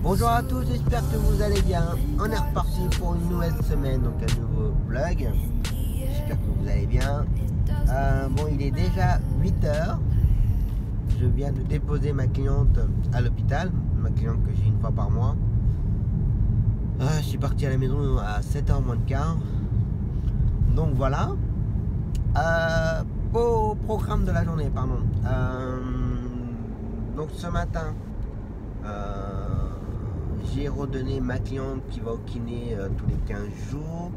Bonjour à tous, j'espère que vous allez bien. On est reparti pour une nouvelle semaine, donc un nouveau vlog. J'espère que vous allez bien. Bon, il est déjà 8 h. Je viens de déposer ma cliente à l'hôpital, ma cliente que j'ai une fois par mois. Je suis parti à la maison à 7 h moins de quart. Donc voilà. Au programme de la journée, pardon. Donc ce matin, j'ai redonné ma cliente qui va au kiné tous les 15 jours,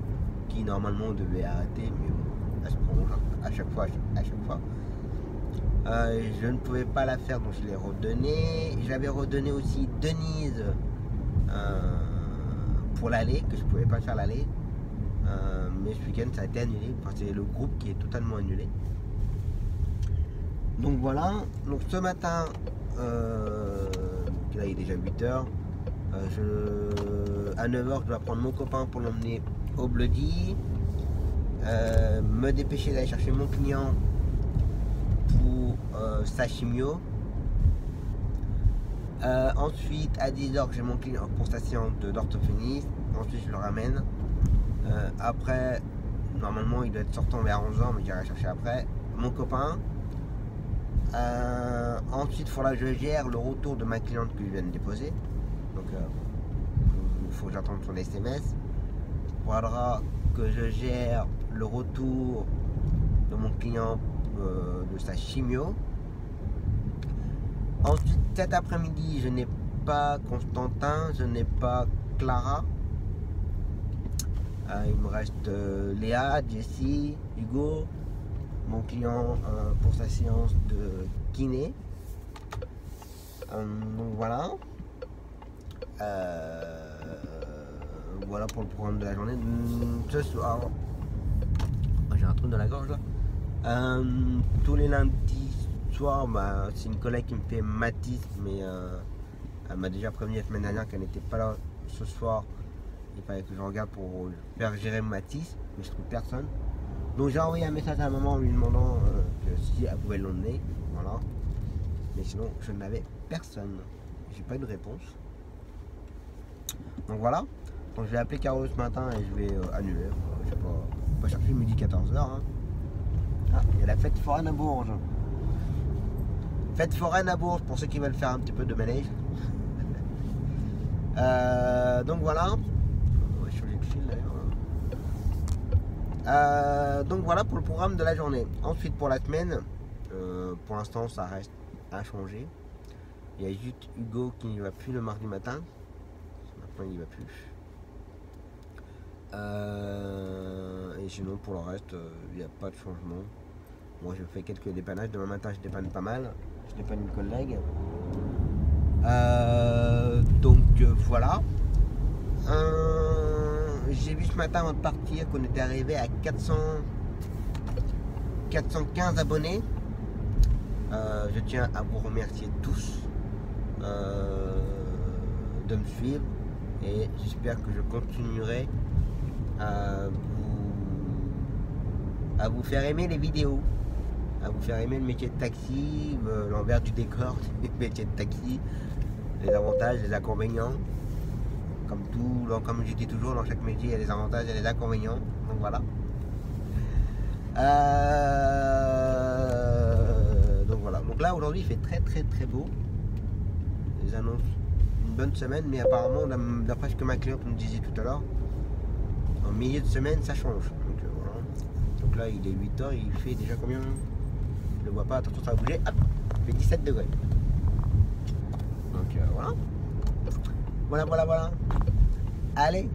qui normalement devait arrêter, mais bon, elle se prolonge à chaque fois. Je ne pouvais pas la faire, donc je l'ai redonné. J'avais redonné aussi Denise pour l'aller, que je ne pouvais pas faire l'aller. Mais ce week-end ça a été annulé, enfin, c'est le groupe qui est totalement annulé. Donc voilà, donc ce matin, là il est déjà 8 h. À 9 h je dois prendre mon copain pour l'emmener au Bloody, me dépêcher d'aller chercher mon client pour sa chimio. Ensuite à 10 h j'ai mon client pour sa séance d'orthophoniste. Ensuite je le ramène. Après normalement il doit être sortant vers 11 h, mais j'irai chercher après mon copain. Ensuite il faudra que je gère le retour de ma cliente que je viens de déposer. Donc il faut que j'attende son SMS. Il faudra que je gère le retour de mon client de sa chimio. Ensuite cet après-midi je n'ai pas Constantin, je n'ai pas Clara. Il me reste Léa, Jessie, Hugo, mon client pour sa séance de kiné. Donc voilà. Voilà pour le programme de la journée. Ce soir, j'ai un truc dans la gorge là. Tous les lundis soirs, c'est une collègue qui me fait Matisse, mais elle m'a déjà prévenu la semaine dernière qu'elle n'était pas là ce soir. Il fallait que je regarde pour faire gérer Matisse, mais je trouve personne. Donc j'ai envoyé un message à maman en lui demandant que si elle pouvait l'emmener, voilà. Mais sinon je n'avais personne. J'ai pas eu de réponse. Donc voilà. Donc je vais appeler Caro ce matin et je vais annuler. Je sais pas, on va chercher midi 14 h. Hein. Ah, il y a la fête foraine à Bourges. Fête foraine à Bourges pour ceux qui veulent faire un petit peu de manège. Donc voilà. On va changer de fil d'ailleurs. Donc voilà pour le programme de la journée. Ensuite pour la semaine, pour l'instant ça reste inchangé. Il y a juste Hugo qui n'y va plus le mardi matin. Maintenant il n'y va plus. Et sinon pour le reste il n'y a pas de changement. Moi je fais quelques dépannages. Demain matin je dépanne pas mal. Je dépanne une collègue. Donc voilà. J'ai vu ce matin avant de partir qu'on était arrivé à 415 abonnés. Je tiens à vous remercier tous de me suivre et j'espère que je continuerai à vous faire aimer les vidéos, à vous faire aimer le métier de taxi, l'envers du décor du métier de taxi, les avantages, les inconvénients. Comme je dis toujours, dans chaque métier, il y a des avantages et des inconvénients. Donc voilà. Donc voilà. Donc là, aujourd'hui, il fait très beau. Ils annoncent une bonne semaine, mais apparemment, d'après ce que ma cliente me disait tout à l'heure, en milieu de semaine, ça change. Donc voilà. Donc là, il est 8h, il fait déjà combien? Je ne le vois pas, attention, ça va bouger. Hop, il fait 17 degrés. Donc voilà. Voilà. Allez,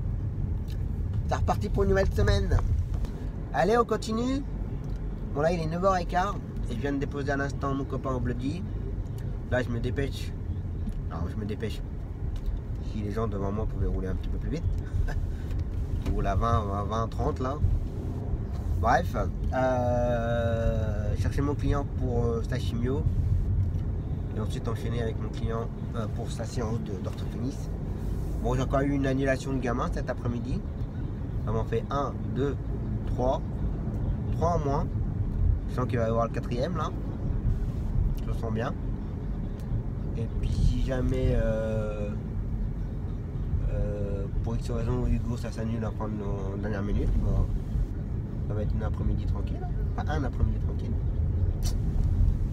c'est reparti pour une nouvelle semaine. Allez, on continue. Bon, là, il est 9h15 et je viens de déposer à l'instant mon copain au Bloody. Là, je me dépêche. Alors, je me dépêche. Si les gens devant moi pouvaient rouler un petit peu plus vite. Ils roulent à 20, 30 là. Bref, chercher mon client pour sa chimio. Et ensuite enchaîner avec mon client pour sa séance d'orthophoniste. Bon, j'ai encore eu une annulation de gamin cet après-midi. Ça m'en fait 1, 2, 3 en moins. Je sens qu'il va y avoir le 4e là. Je le sens bien. Et puis si jamais pour X raison Hugo ça s'annule à prendre en dernière minute, bon, ça va être une après-midi tranquille. Pas un après-midi tranquille.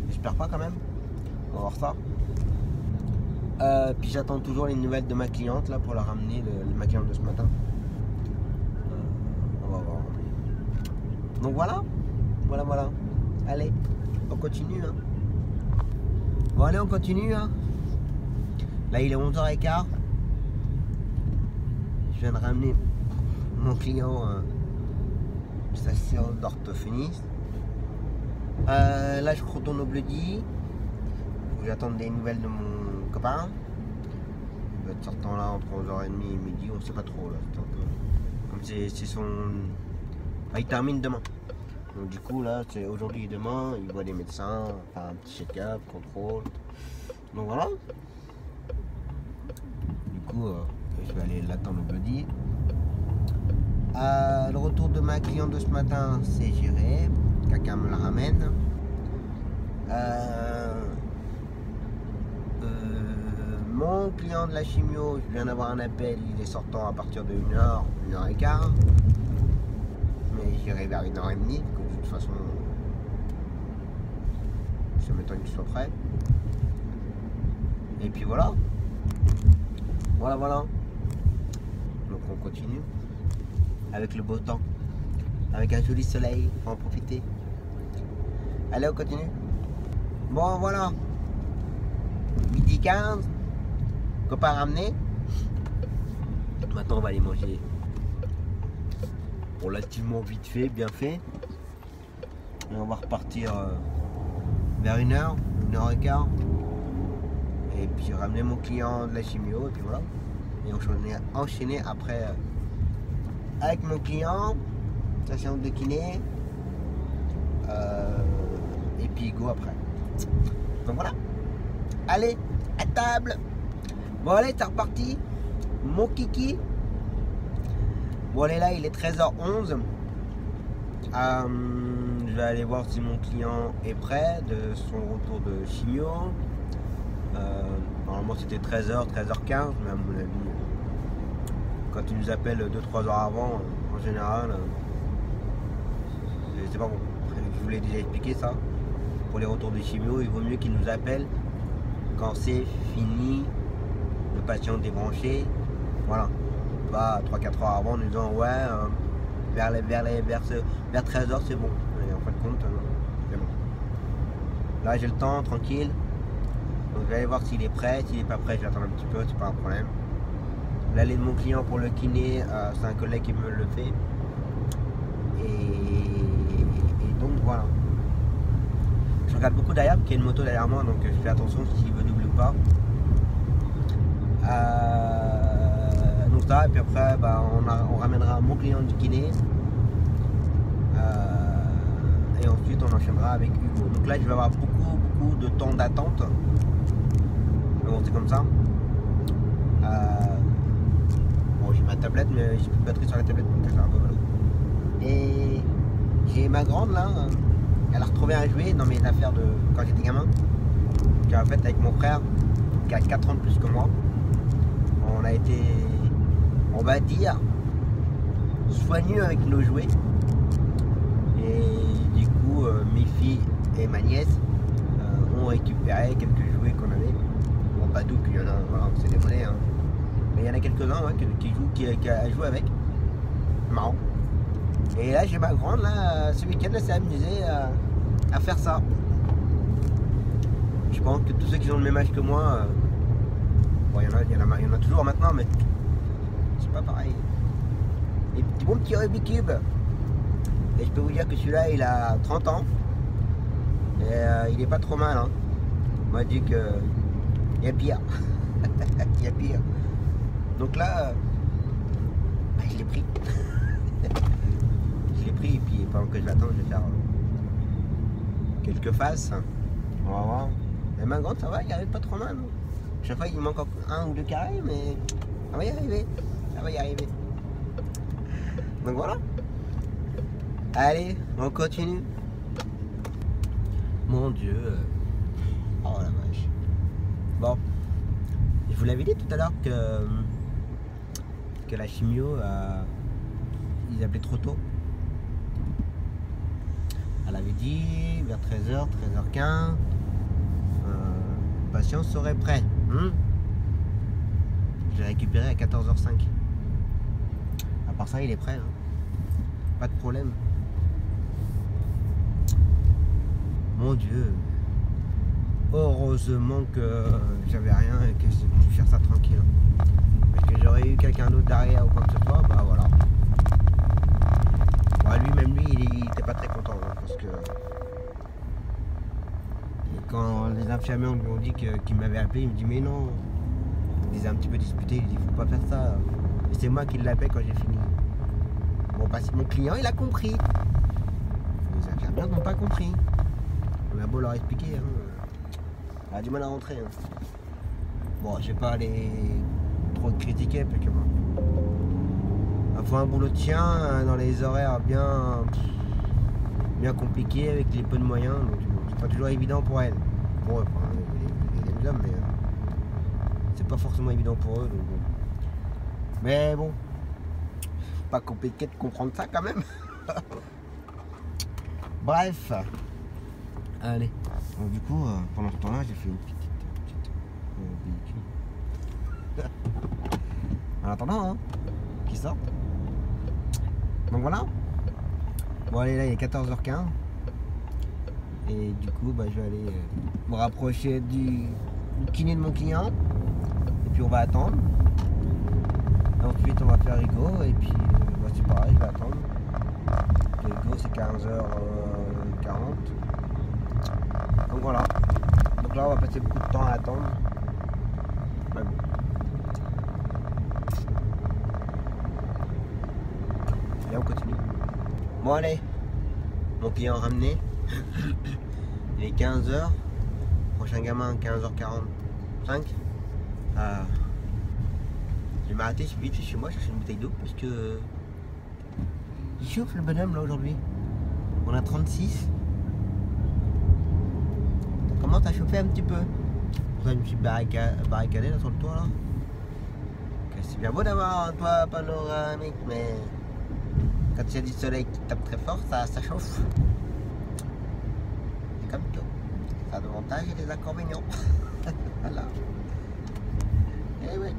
J'espère pas quand même. On va voir ça. Puis j'attends toujours les nouvelles de ma cliente là pour la ramener, ma cliente de ce matin. On va voir. Donc voilà. Allez, on continue. Hein. Bon allez, on continue. Hein. Là il est 11h15. Je viens de ramener mon client sa séance d'orthophoniste. Là je retourne au Bloody. J'attends des nouvelles de mon copain. Il va être sortant là entre 11h30 et midi, on ne sait pas trop là. C'est un peu... Comme c'est son... Enfin, il termine demain. Donc du coup là, c'est aujourd'hui et demain, il voit des médecins, enfin un petit check-up, contrôle. Donc voilà. Du coup, je vais aller l'attendre au Bloody. Le retour de ma cliente de ce matin, c'est géré. Quelqu'un me la ramène. Mon client de la chimio, je viens d'avoir un appel, il est sortant à partir de 1h, 1h15. Mais j'irai vers 1h30, de toute façon, ça m'étonne qu'il soit prêt. Et puis voilà. Voilà. Donc on continue avec le beau temps, avec un joli soleil, on va en profiter. Allez, on continue. Bon, voilà. 12h15. Copain ramené. Maintenant on va aller manger relativement vite fait, bien fait. Et on va repartir vers 1h, 1h15. Et puis ramener mon client de la chimio et puis voilà. Et enchaîner après avec mon client, sa séance de kiné. Et puis go après. Donc voilà. Allez, à table. Bon allez, c'est reparti. Mon kiki. Bon allez, là il est 13h11. Je vais aller voir si mon client est prêt de son retour de chimio. Normalement c'était 13h, 13h15, mais à mon avis, quand il nous appelle 2-3 heures avant, en général, c'est pas bon. Je vous l'ai déjà expliqué ça. Pour les retours de chimio, il vaut mieux qu'il nous appelle quand c'est fini, le patient débranché. Voilà. Pas 3-4 heures avant en nous disant ouais, vers 13h c'est bon. Et en fin de compte, c'est bon. Là j'ai le temps, tranquille. Donc je vais aller voir s'il est prêt. S'il n'est pas prêt, je vais attendre un petit peu, c'est pas un problème. L'aller de mon client pour le kiné, c'est un collègue qui me le fait. Et donc voilà. Je regarde beaucoup derrière, parce qu'il y a une moto derrière moi, donc je fais attention s'il veut doubler ou pas. Donc ça, et puis après, on ramènera mon client du kiné. Et ensuite on enchaînera avec Hugo. Donc là je vais avoir beaucoup de temps d'attente. Bon, c'est comme ça. Bon, j'ai ma tablette, mais j'ai plus de batterie sur la tablette, donc c'est un peu malo. Et j'ai ma grande là, elle a retrouvé un jouet dans mes affaires de quand j'étais gamin. J'ai en fait avec mon frère, qui a 4 ans de plus que moi. On a été, on va dire, soigneux avec nos jouets. Et du coup, mes filles et ma nièce ont récupéré quelques jouets qu'on avait. Bon, pas tout, qu'il y en a, voilà, c'est des monnaies. Hein. Mais il y en a quelques-uns ouais, qui a joué avec. Marrant. Et là, j'ai ma grande, là, ce week-end, elle s'est amusée à faire ça. Je pense que tous ceux qui ont le même âge que moi, bon, il y en a toujours maintenant, mais c'est pas pareil. Les bons petits Rubik's Cube. Et je peux vous dire que celui-là, il a 30 ans. Et il est pas trop mal. Hein. On m'a dit que il y a pire. Il y a pire. Donc là, bah, je l'ai pris. Je l'ai pris et puis pendant que je l'attends, je vais faire quelques faces. On va voir. La main grande, ça va, il arrive pas trop mal. Chaque fois, il manque encore 1 ou 2 carrés, mais ça va y arriver. Ça va y arriver. Donc voilà. Allez, on continue. Mon Dieu. Oh la vache. Bon. Je vous l'avais dit tout à l'heure que la chimio, ils appelaient trop tôt. Elle avait dit vers 13h, 13h15, le patient serait prêt. Je l'ai récupéré à 14h05. À part ça, il est prêt. Hein. Pas de problème. Mon Dieu. Heureusement que j'avais rien et que j'ai pu faire ça tranquille. Parce que j'aurais eu quelqu'un d'autre derrière ou quoi que ce soit, bah voilà. Bon, lui, il était pas très content hein, parce que et quand les infirmiers lui ont dit qu'il m'avait appelé, il me dit mais non. Ils étaient un petit peu disputés, il dit faut pas faire ça. Et c'est moi qui l'appelle quand j'ai fini. Bon bah mon client il a compris. Les infirmières n'ont pas compris. On a beau leur expliquer. Hein. Elle a du mal à rentrer. Hein. Bon, je vais pas aller trop critiquer parce que bon. Elle fait un boulot de chien dans les horaires bien compliqués avec les peu de moyens. Donc c'est pas toujours évident pour elle. Pour eux, enfin, les hommes, mais c'est pas forcément évident pour eux. Donc, bon. Mais bon, pas compliqué de comprendre ça quand même. Bref. Allez. Donc, du coup, pendant ce temps-là, j'ai fait une petite en attendant, hein, qu'il sorte. Donc voilà. Bon, allez, là, il est 14h15. Et du coup, bah, je vais aller me rapprocher du kiné de mon client. Et puis, on va attendre. Et ensuite, on va faire Hugo. Et puis, bah, c'est pareil, je vais attendre. Hugo, c'est 15h40. Donc voilà. Donc là, on va passer beaucoup de temps à attendre. Ouais, bon. Et on continue. Bon, allez. Mon client ramené. Il est 15h. Prochain gamin, 15h45. Je vais m'arrêter vite chez moi, chercher une bouteille d'eau parce que il chauffe le bonhomme là aujourd'hui. On a 36. Comment t'as chauffé un petit peu? Pour ça je me suis barricadé là sur le toit là. C'est bien beau d'avoir un toit panoramique, mais quand il y a du soleil qui tape très fort, ça chauffe. C'est comme tout. Ça a des avantages et des inconvénients. Voilà. Et oui.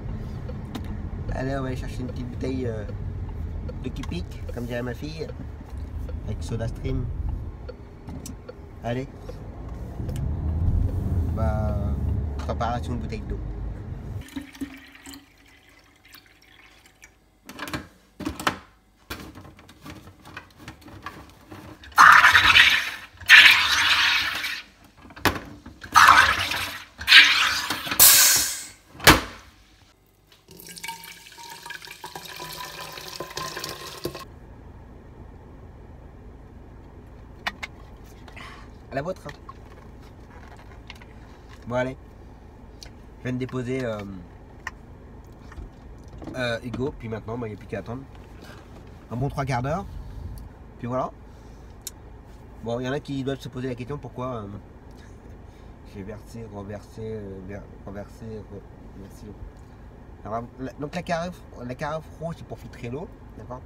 Allez, on va aller chercher une petite bouteille de Kipik, comme dirait ma fille, avec Soda Stream. Allez. Bah, préparation de bouteille d'eau. la vôtre. Hein. Bon allez, je viens de déposer Hugo, puis maintenant il n'y a plus qu'à attendre un bon 3 quarts d'heure, puis voilà. Bon, il y en a qui doivent se poser la question pourquoi j'ai versé, reversé. Alors, donc la carafe rouge c'est pour filtrer l'eau, d'accord.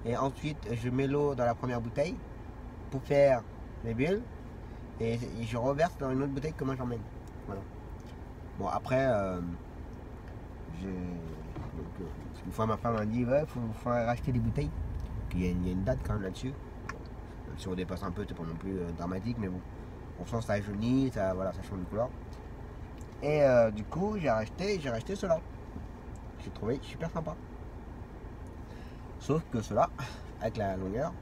Et ensuite je mets l'eau dans la première bouteille pour faire les bulles et je reverse dans une autre bouteille que moi j'emmène. Voilà. Bon après une fois ma femme m'a dit ouais faut racheter des bouteilles. Puis il y a une date quand même là-dessus. Si on dépasse un peu c'est pas non plus dramatique mais bon. On sent ça jaunit, ça voilà, ça change de couleur. Et du coup j'ai racheté cela. J'ai trouvé super sympa. Sauf que cela, avec la longueur,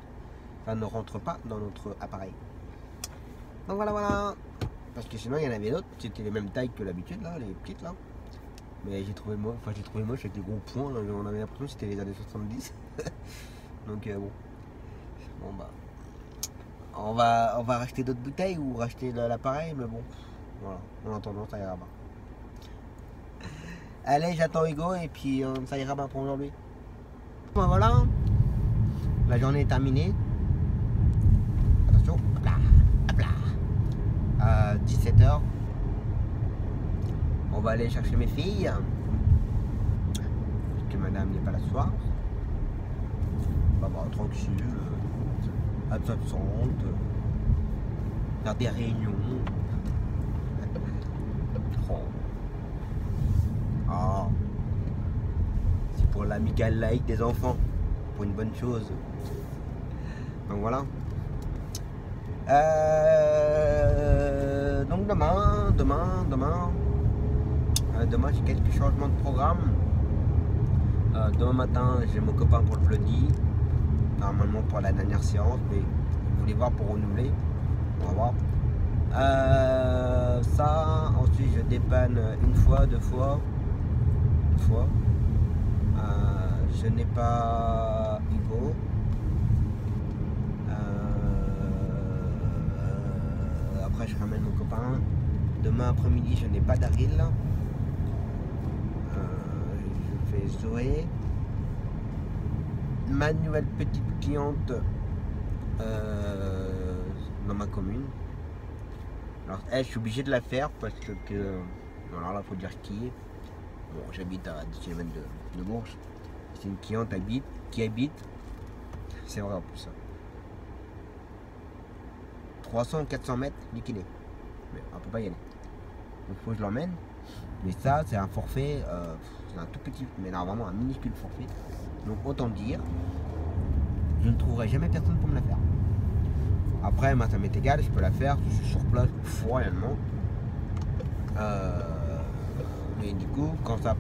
ça ne rentre pas dans notre appareil. Donc voilà. Parce que sinon il y en avait d'autres, c'était les mêmes tailles que l'habitude là, les petites là. Mais j'ai trouvé moche avec des gros points, là, on avait l'impression que c'était les années 70. Donc bon bah. On va racheter d'autres bouteilles ou racheter l'appareil, mais bon, voilà, en attendant ça ira pas. Allez, j'attends Hugo et puis ça ira pas pour aujourd'hui. Bon, voilà, la journée est terminée. Attention, hop là. À 17h, on va aller chercher mes filles. Parce que madame n'est pas là ce soir. On va voir tranquille. Absente, faire des réunions. Oh. C'est pour l'amical laïque des enfants, pour une bonne chose. Donc voilà. Donc demain j'ai quelques changements de programme. Demain matin j'ai mon copain pour le Bloody. Normalement pour la dernière séance, mais je voulais voir pour renouveler. On va voir. Ça, ensuite je dépanne une fois, deux fois. Une fois. Je n'ai pas Hugo. Après je ramène mon copain. Demain après-midi je n'ai pas Daryl. Je fais Zoé. Ma nouvelle petite cliente dans ma commune. Alors elle, je suis obligé de la faire parce que alors là faut dire qui est. Bon, j'habite à 10 km de Bourges. C'est une cliente qui habite. C'est vrai en plus. 300 ou 400 mètres liquidés. Mais on peut pas y aller. Donc il faut que je l'emmène. Mais ça c'est un forfait. C'est un tout petit, mais non, vraiment un minuscule forfait. Donc autant dire, je ne trouverai jamais personne pour me la faire. Après, moi ça m'est égal, je peux la faire, je suis sur place royalement. Mais du coup, quand ça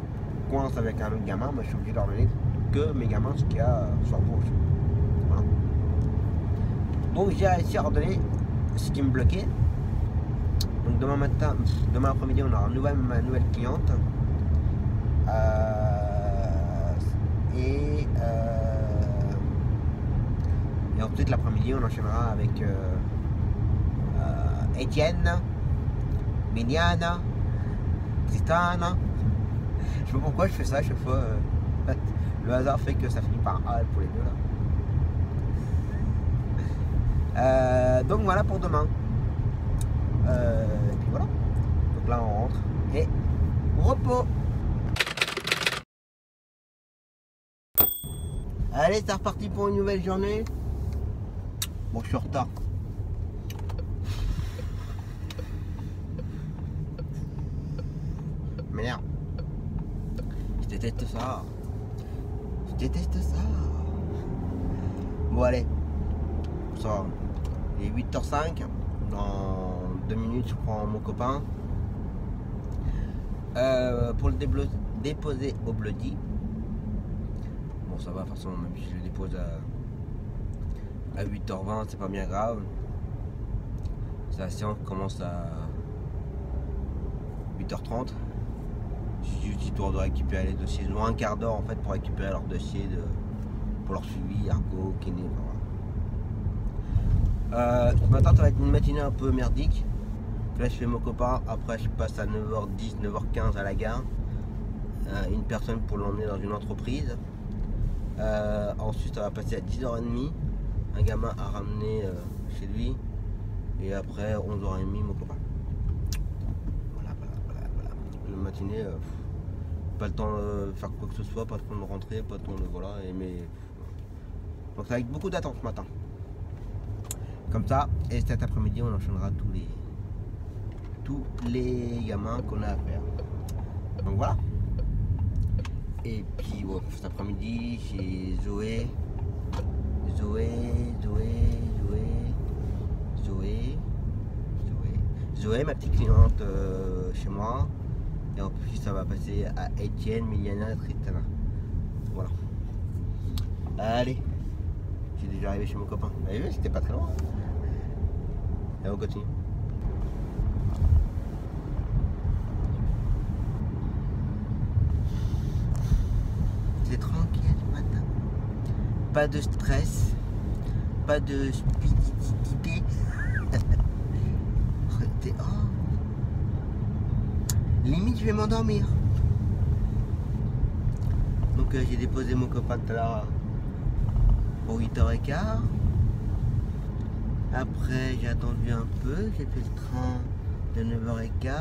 coince avec un autre gamin, moi je suis obligé de leur donner que mes gamins ce qu'il y a sur Bourges. Voilà. Donc j'ai réussi à redonner ce qui me bloquait. Donc demain après-midi, on aura ma nouvelle cliente. Et ensuite l'après-midi on enchaînera avec Étienne, Méniane, Tristane. Je sais pas pourquoi je fais ça à chaque fois. Le hasard fait que ça finit par A pour les deux là. Donc voilà pour demain. Et puis voilà. Donc là on rentre et repos. Allez, c'est reparti pour une nouvelle journée. Bon, je suis en retard. Merde. Je déteste ça. Bon, allez. Ça, il est 8h05. Dans 2 minutes, je prends mon copain. Pour le déposer au Bloody. Bon, ça va, forcément, même si je le dépose à 8h20, c'est pas bien grave. La séance commence à 8h30. J'ai juste histoire de récupérer les dossiers. Ils ont un quart d'heure en fait pour récupérer leur dossier pour leur suivi, argot, kiné. Ce matin, ça va être une matinée un peu merdique. Là, je fais mon copain. Après, je passe à 9h10, 9h15 à la gare. Une personne pour l'emmener dans une entreprise. Ensuite, ça va passer à 10h30. Un gamin à ramener chez lui. Et après, 11h30, mon copain. Voilà. Une matinée, pas le temps de faire quoi que ce soit, pas le temps de rentrer, pas le temps de. Voilà. Donc, ça va avec beaucoup d'attente ce matin. Comme ça, et cet après-midi, on enchaînera tous les gamins qu'on a à faire. Donc voilà. Et puis bon, cet après-midi, j'ai Zoé, ma petite cliente chez moi. Et en plus, ça va passer à Etienne, Miliana et Tristana. Voilà. Allez, j'ai déjà arrivé chez mon copain. Vous avez vu, c'était pas très loin. Et on continue. C'est tranquille ce matin. Pas de stress, pas de stupidité. Oh. Limite je vais m'endormir. Donc j'ai déposé mon copain tout à l'heure pour 8h15. Après j'ai attendu un peu, j'ai fait le train de 9h15,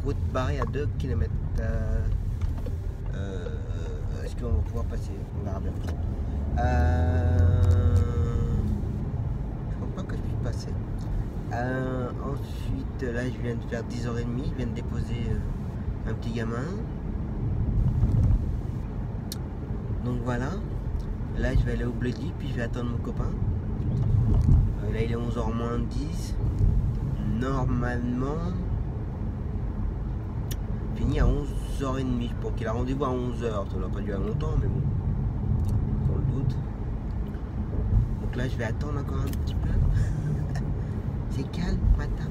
route barrée à 2 km. Est-ce qu'on va pouvoir passer? On verra bien. Je pense pas que je puisse passer. Ensuite, là je viens de faire 10h30, je viens de déposer un petit gamin. Donc voilà. Là je vais aller au Bloody, puis je vais attendre mon copain. Là il est 11h moins 10. Normalement fini à 11h30. Je pense qu'il a rendez-vous à 11h. Ça n'a pas durer longtemps, mais bon. Sans le doute. Donc là je vais attendre encore un petit peu. C'est calme matin.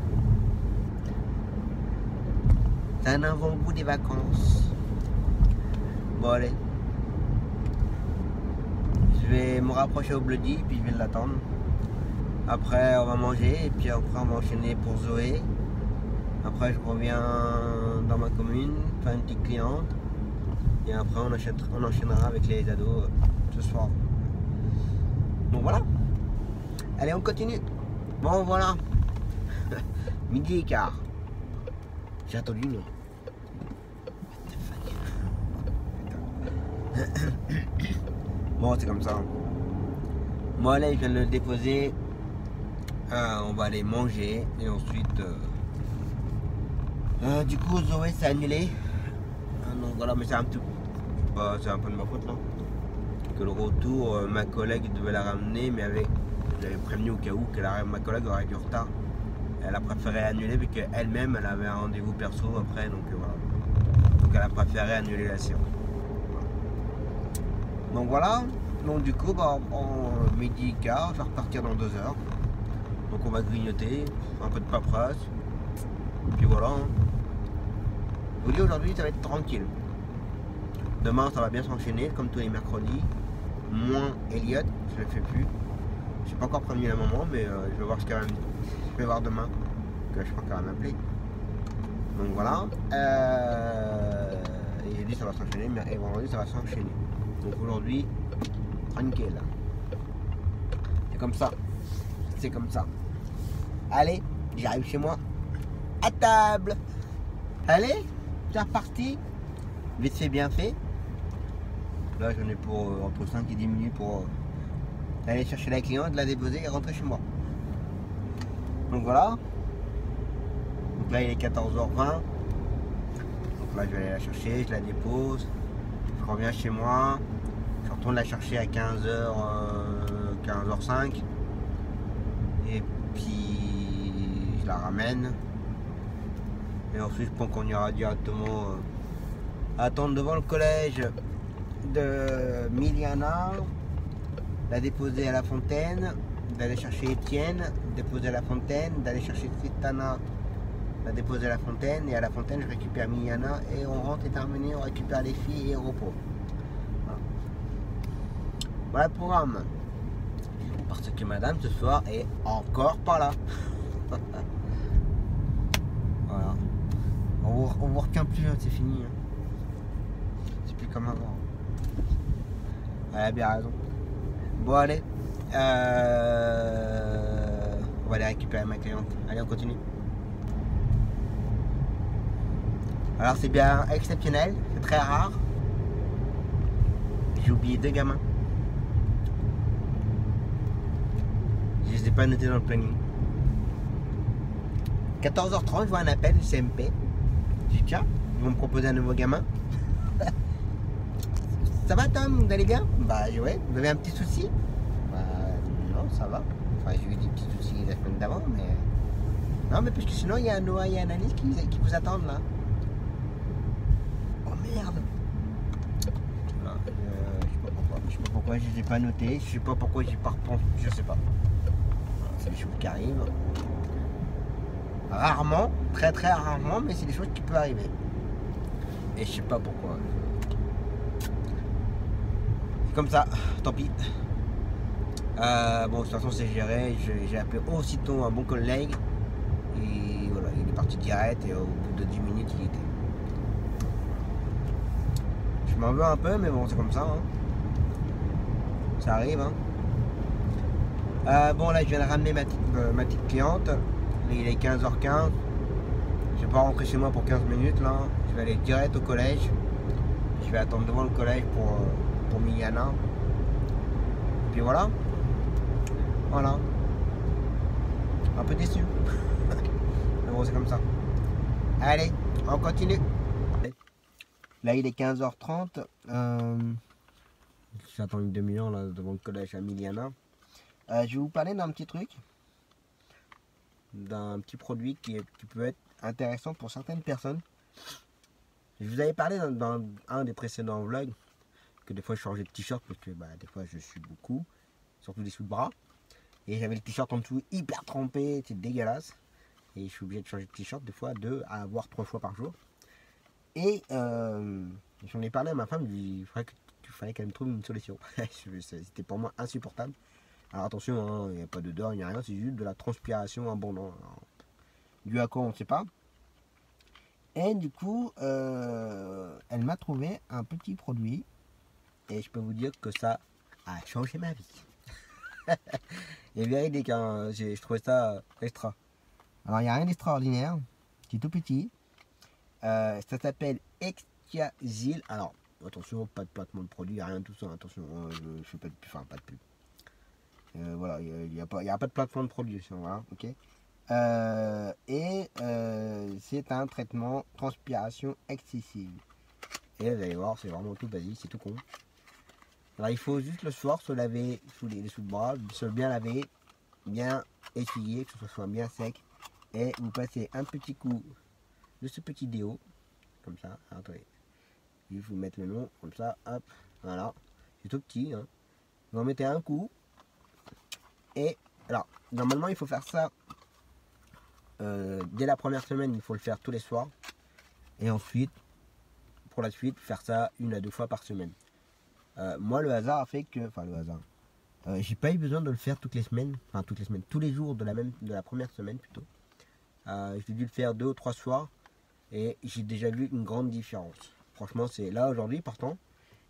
C'est un avant-goût des vacances. Bon allez. Je vais me rapprocher au Bloody, puis je vais l'attendre. Après on va manger, et puis après on va enchaîner pour Zoé. Après je reviens dans ma commune, faire une petite cliente. Et après on enchaînera avec les ados ce soir. Donc voilà. Allez, on continue. Bon voilà. Midi et quart. J'ai attendu une heure. Bon, c'est comme ça. Moi là, je viens de le déposer. On va aller manger. Et ensuite... du coup, Zoé s'est annulé. Donc voilà, mais c'est un peu de ma faute là. Que le retour, ma collègue devait la ramener, mais j'avais prévenu au cas où que ma collègue aurait du retard. Elle a préféré annuler vu qu'elle-même elle avait un rendez-vous perso après, donc voilà. Donc elle a préféré annuler la séance. Donc voilà. Donc du coup, en midi et quart, je vais repartir dans 2 heures. Donc on va grignoter, un peu de paperasse. Et puis voilà. Je vous dis, aujourd'hui ça va être tranquille. Demain ça va bien s'enchaîner comme tous les mercredis. Moins Elliot, je le fais plus. Je n'ai pas encore prévenu la maman, mais je vais voir ce qu'elle va me dire. Je vais voir demain, que je crois qu'elle va m'appeler. Donc voilà. Et jeudi ça va s'enchaîner, et vendredi ça va s'enchaîner. Donc aujourd'hui, tranquille. C'est comme ça. C'est comme ça. Allez, j'arrive chez moi. À table. Allez, c'est reparti. Vite fait, bien fait. Là j'en ai pour entre 5 et 10 minutes pour aller chercher la cliente, la déposer et rentrer chez moi. Donc voilà. Donc là il est 14h20. Donc là je vais aller la chercher, je la dépose. Je reviens chez moi. Je retourne la chercher à 15h, 15h05. Et puis je la ramène. Et ensuite je pense qu'on ira directement attendre devant le collège de Miliana, la déposer à la fontaine, d'aller chercher Etienne, déposer à la fontaine, d'aller chercher Tristana, la déposer à la fontaine, et à la fontaine je récupère Miliana et on rentre et terminé, on récupère les filles et au repos. Voilà le programme. Parce que madame ce soir est encore pas là. Voilà. On vous retient plus, hein, c'est fini. Hein. C'est plus comme avant. Elle a bien raison. Bon allez. On va aller récupérer ma cliente. Allez, on continue. Alors c'est bien exceptionnel, c'est très rare. J'ai oublié 2 gamins. Je les ai pas notés dans le planning. 14h30, je vois un appel du CMP. Je dis tiens, ils vont me proposer un nouveau gamin. Ça va Tom, vous allez bien? Bah ouais, vous avez un petit souci? Bah non, ça va. Enfin j'ai eu des petits soucis la semaine d'avant, mais... Non mais parce que sinon il y a Noah et Annalise qui vous attendent là. Oh merde. Non, je sais pas pourquoi je les ai pas notés, je sais pas pourquoi j'y pas repensé, je sais pas. C'est des choses qui arrivent. Rarement, très très rarement, mais c'est des choses qui peuvent arriver. Et je sais pas pourquoi. C'est comme ça, tant pis. Bon, de toute façon, c'est géré. J'ai appelé aussitôt un bon collègue. Et voilà, il est parti direct. Et au bout de 10 minutes, il était. Je m'en veux un peu, mais bon, c'est comme ça. Hein. Ça arrive. Hein. Bon, là, je viens de ramener ma petite cliente. Il est 15h15. Je vais pas rentrer chez moi pour 15 minutes. Là. Je vais aller direct au collège. Je vais attendre devant le collège pour Miliana. Et puis voilà. Voilà. Un peu déçu. Mais bon, c'est comme ça. Allez, on continue. Là, il est 15h30. J'attends une demi-heure là devant le collège à Miliana. Je vais vous parler d'un petit truc. D'un petit produit qui peut être intéressant pour certaines personnes. Je vous avais parlé dans un des précédents vlogs que des fois je changeais de t-shirt parce que des fois je suis beaucoup, surtout des sous-bras. Et j'avais le t-shirt en dessous hyper trempé, c'est dégueulasse. Et je suis obligé de changer de t-shirt des fois 2 à voire 3 fois par jour. Et j'en ai parlé à ma femme, il fallait qu'elle me trouve une solution. C'était pour moi insupportable. Alors attention, il n'y a pas d'odeur, il n'y a rien, c'est juste de la transpiration abondante. Dû à quoi on ne sait pas. Et du coup, elle m'a trouvé un petit produit. Et je peux vous dire que ça a changé ma vie. Et véridique, hein, je trouvais ça extra. Alors il n'y a rien d'extraordinaire. C'est tout petit. Ça s'appelle Extiasil. Alors attention, pas de placement de produit, il n'y a rien de tout ça. Attention, je fais pas de pub. Enfin, pas de pub. Voilà, il n'y a pas de placement de produit. Voilà, ok. C'est un traitement transpiration excessive. Et vous allez voir, c'est vraiment tout basique, c'est tout con. Alors il faut juste le soir se laver sous les sous-bras, se bien laver, bien essuyer, que ce soit bien sec. Et vous passez un petit coup de ce petit déo, comme ça. Alors, attendez, je vais vous mettre le nom, comme ça, hop, voilà. C'est tout petit, hein. Vous en mettez un coup. Et alors, normalement il faut faire ça dès la première semaine, il faut le faire tous les soirs. Et ensuite, pour la suite, faire ça 1 à 2 fois par semaine. Moi, le hasard a fait que... Enfin, le hasard. J'ai pas eu besoin de le faire toutes les semaines. Enfin, toutes les semaines. Tous les jours de la première semaine, plutôt. J'ai dû le faire 2 ou 3 soirs. Et j'ai déjà vu une grande différence. Franchement, c'est là, aujourd'hui, pourtant,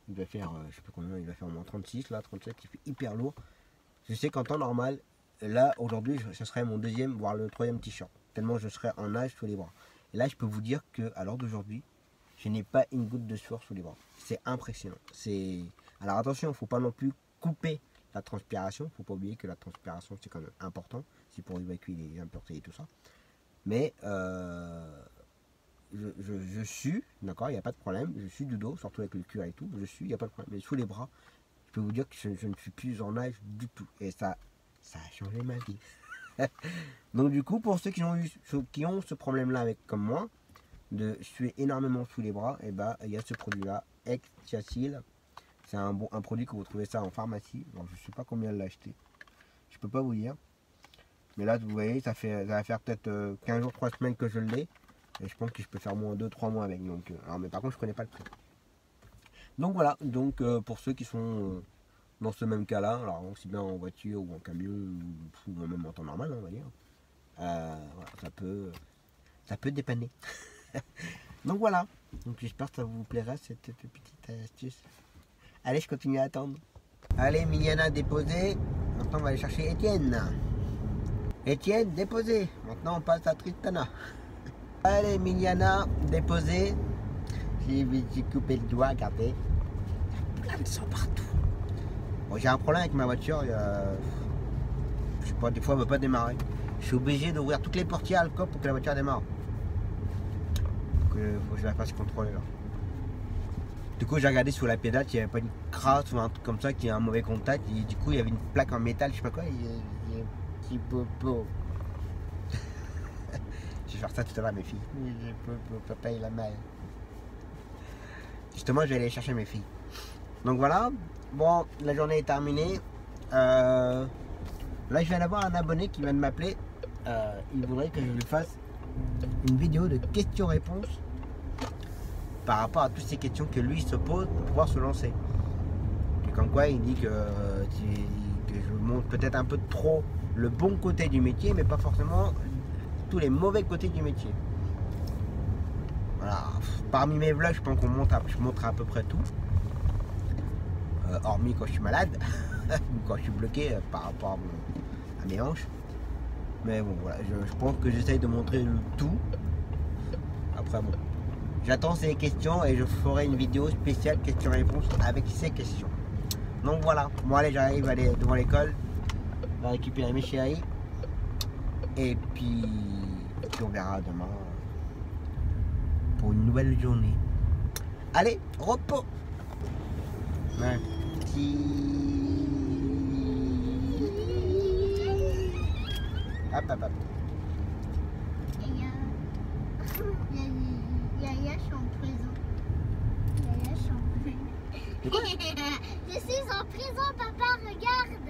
il va faire, je sais pas combien, il va faire au moins 36, là, 37, il fait hyper lourd. Je sais qu'en temps normal, là, aujourd'hui, ce serait mon 2e, voire le 3e t-shirt. Tellement je serais en nage sous les bras. Et là, je peux vous dire que à l'heure d'aujourd'hui, je n'ai pas une goutte de sueur sous les bras. C'est impressionnant. Alors attention, il ne faut pas non plus couper la transpiration. Il ne faut pas oublier que la transpiration, c'est quand même important. C'est pour évacuer les impuretés et tout ça. Mais je sue, d'accord, il n'y a pas de problème. Je sue du dos, surtout avec le cuir et tout. Je sue, il n'y a pas de problème. Mais sous les bras, je peux vous dire que je ne suis plus en nage du tout. Et ça a changé ma vie. Donc du coup, pour ceux qui ont ce problème-là comme moi, de suer énormément sous les bras, et il y a ce produit-là, Extiasil. C'est un produit que vous trouvez ça en pharmacie. Alors, je ne sais pas combien elle l'a acheté. Je peux pas vous dire. Mais là, vous voyez, ça va faire peut-être 15 jours, 3 semaines que je l'ai. Et je pense que je peux faire moins 2-3 mois avec. Donc, mais par contre, je connais pas le prix. Donc voilà, pour ceux qui sont dans ce même cas-là, alors aussi bien en voiture ou en camion ou même en temps normal, on va dire, voilà, ça peut dépanner. Donc voilà, donc j'espère que ça vous plaira cette petite astuce. Allez, je continue à attendre. Allez, Miliana déposé. Maintenant on va aller chercher Étienne. Étienne déposé. Maintenant on passe à Tristana. Allez, Miliana déposé. J'ai coupé le doigt, regardez. Il y a plein de sang partout. Bon, j'ai un problème avec ma voiture. Je sais pas, des fois elle ne veut pas démarrer. Je suis obligé d'ouvrir toutes les portières à alcool pour que la voiture démarre. Donc faut que je la fasse contrôler là. Du coup j'ai regardé sous la pédale qu'il n'y avait pas une crasse ou un truc comme ça qui a un mauvais contact. Et du coup il y avait une plaque en métal, je sais pas quoi. Il y a un petit popo. Je vais faire ça tout à l'heure à mes filles. Papa il a mal. Justement je vais aller chercher mes filles. Donc voilà. Bon, la journée est terminée. Là je viens d'avoir un abonné qui vient de m'appeler. Il voudrait que je lui fasse une vidéo de questions-réponses par rapport à toutes ces questions que lui se pose pour pouvoir se lancer. Et comme quoi il dit que je montre peut-être un peu trop le bon côté du métier, mais pas forcément tous les mauvais côtés du métier. Voilà. Parmi mes vlogs, je pense je montre à peu près tout. Hormis quand je suis malade ou quand je suis bloqué par rapport à mes hanches. Mais bon, voilà, je pense que j'essaye de montrer le tout. Après, bon, j'attends ces questions et je ferai une vidéo spéciale questions-réponses avec ces questions. Donc voilà, moi allez, j'arrive à aller devant l'école, on va récupérer mes chéris. Et puis on verra demain pour une nouvelle journée. Allez, repos. Merci. Hop, hop, hop. Yaya, je suis en prison. Yaya, je suis en prison. Je suis en prison, papa, regarde.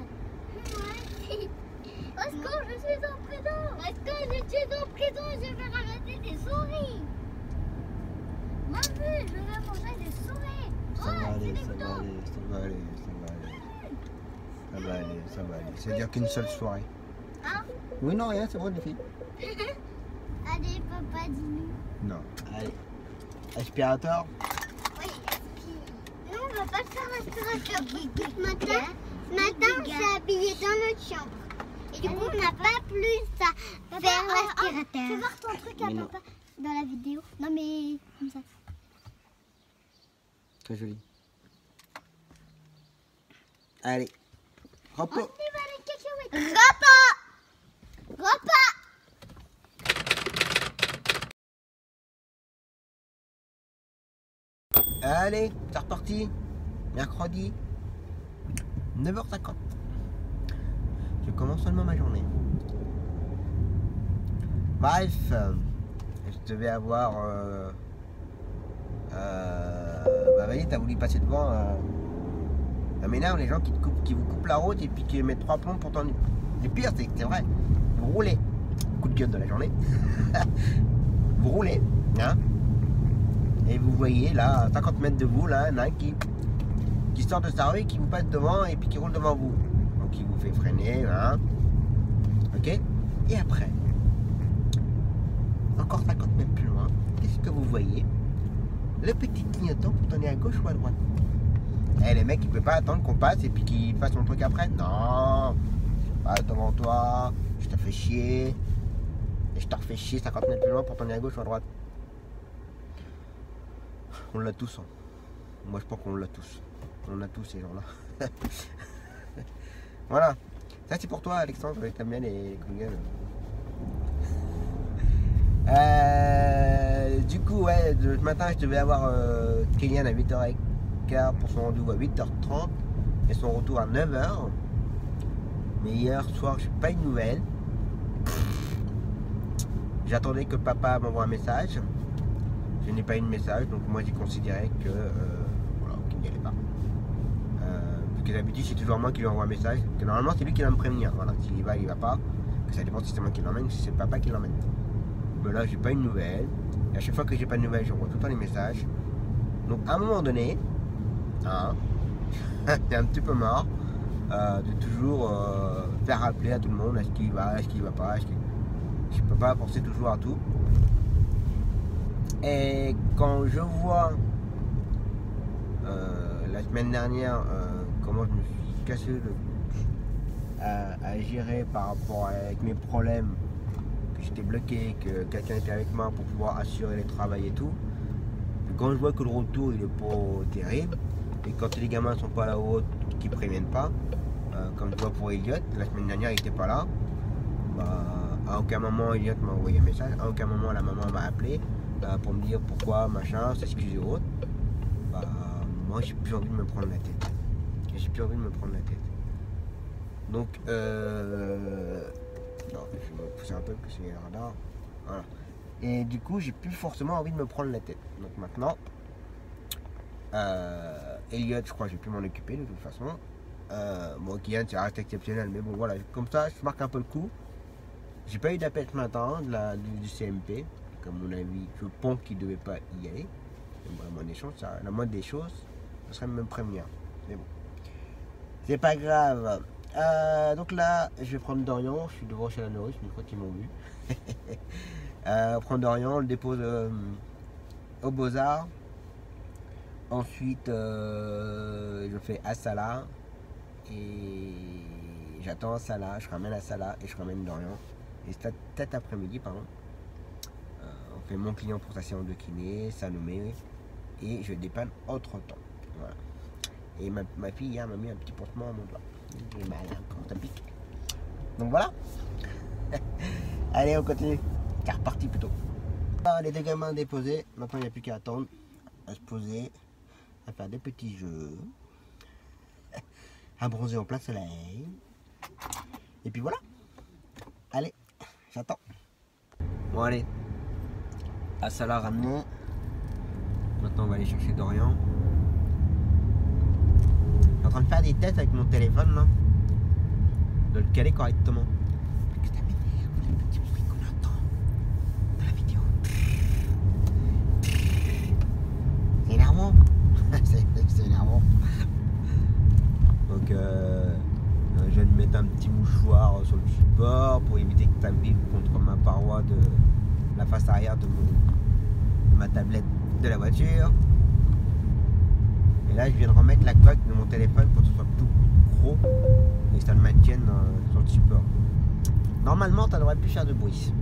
Au secours, je suis en prison. Au secours, je suis en prison. Je vais ramasser des souris. Moi, je vais manger des souris. Ça va aller, ça va aller, ça va aller, ça va aller. Ça va aller, ça va aller. C'est-à-dire qu'une seule soirée. Hein? Oui, non, rien, c'est bon, les filles. Allez, papa, dis-nous. Non, allez. Aspirateur. Oui, non, on va pas faire l'aspirateur. Ce matin, on s'est habillé dans notre chambre. Et du coup, on n'a pas plus à faire l'aspirateur. Fais voir ton truc à papa dans la vidéo. Non, mais comme ça. Très joli. Allez. Repos. On y va les cacahuètes. Repas. Repas. Allez, c'est reparti. Mercredi, 9h50. Je commence seulement ma journée. Bref, je devais avoir... bah vas-y, t'as voulu passer devant... Ça m'énerve les gens qui vous coupent la route et puis qui mettent 3 plombs pourtant. Le pire, c'est que c'est vrai. Vous roulez. Coup de gueule de la journée. Vous roulez, hein. Et vous voyez là, à 50 mètres de vous, là, il y en a un qui sort de sa rue, qui vous passe devant et puis qui roule devant vous. Donc il vous fait freiner, hein. Ok. Et après, encore 50 mètres plus loin, qu'est-ce que vous voyez? Le petit clignotant pour tourner à gauche ou à droite. Eh, les mecs, ils ne peuvent pas attendre qu'on passe et puis qu'ils fassent son truc après. Non, passe devant toi, je te fais chier. Et je te refais chier 50 mètres plus loin pour tourner à gauche ou à droite. On l'a tous. Hein. Moi, je pense qu'on l'a tous. On a tous ces gens-là. Voilà. Ça, c'est pour toi, Alexandre, avec ta mienne et Google. Du coup, ouais, ce matin, je devais avoir Kélian à 8h15 pour son rendez-vous à 8h30 et son retour à 9h. Mais hier soir, je n'ai pas eu de nouvelles. J'attendais que papa m'envoie un message. Je n'ai pas eu de message, donc moi j'ai considéré que voilà, qu'il n'y allait pas. Parce que d'habitude, c'est toujours moi qui lui envoie un message. Que normalement, c'est lui qui va me prévenir. Voilà, s'il y va, il va pas. Que ça dépend si c'est moi qui l'emmène ou si c'est papa qui l'emmène. Mais là, j'ai pas eu de nouvelles. Et à chaque fois que j'ai pas de nouvelles, j'envoie tout le temps les messages. Donc à un moment donné, hein, J'ai un petit peu marre de toujours faire rappeler à tout le monde est-ce qu'il va, est-ce qu'il va pas, je peux pas penser toujours à tout. Et quand je vois la semaine dernière comment je me suis cassé à gérer par rapport avec mes problèmes, que j'étais bloqué, que quelqu'un était avec moi pour pouvoir assurer les travails et tout. Et quand je vois que le retour il est pas terrible, et quand les gamins sont pas là-haut, qui préviennent pas, comme je vois pour Elliot, la semaine dernière il était pas là, bah, à aucun moment Elliot m'a envoyé un message, à aucun moment la maman m'a appelé pour me dire pourquoi, machin, s'excuser ou autre. Bah, moi j'ai plus envie de me prendre la tête. J'ai plus envie de me prendre la tête. Donc, non, je vais me pousser un peu parce qu'il y a le radar. Voilà. Et du coup, j'ai plus forcément envie de me prendre la tête. Donc maintenant, Elliot, je crois que j'ai pu m'en occuper de toute façon. Bon, Kian, ça reste exceptionnel, mais bon, voilà, comme ça, je marque un peu le coup. J'ai pas eu d'appel ce matin du CMP. Comme mon avis, je pense qu'il devait pas y aller. Bon, la moindre des choses, ce serait de me prévenir. Mais bon, c'est pas grave. Donc là, je vais prendre Dorian. Je suis devant chez la nourrice, mais je crois qu'ils m'ont vu. Prendre Dorian, le dépose au Beaux-Arts. Ensuite, je fais à Salah. Et j'attends à Salah. Je ramène à Salah et je ramène Dorian. Et cet après-midi, pardon. On fait mon client pour sa séance de kiné, Salomé, et je dépanne autre temps. Voilà. Et ma fille hier m'a mis un petit pansement à mon doigt. J'ai mal, hein, quand ça pique. Donc voilà. Allez, on continue. C'est reparti plutôt. Les deux gamins déposés. Maintenant, il n'y a plus qu'à attendre, à se poser, à faire des petits jeux, à bronzer en plein soleil. Et puis voilà. Allez, j'attends. Bon, allez. À Salah ramené. Maintenant on va aller chercher Dorian. Je suis en train de faire des tests avec mon téléphone là. De le caler correctement. Parce que ça m'énerve le petit bruit qu'on entend dans la vidéo. C'est énervant. C'est énervant. Donc je vais lui mettre un petit mouchoir sur le support pour éviter que ça vibre contre ma paroi de la face arrière de ma tablette de la voiture. Et là je viens de remettre la coque de mon téléphone pour que ce soit tout gros et que ça le maintienne sur le support. Normalement ça devrait plus faire de bruit.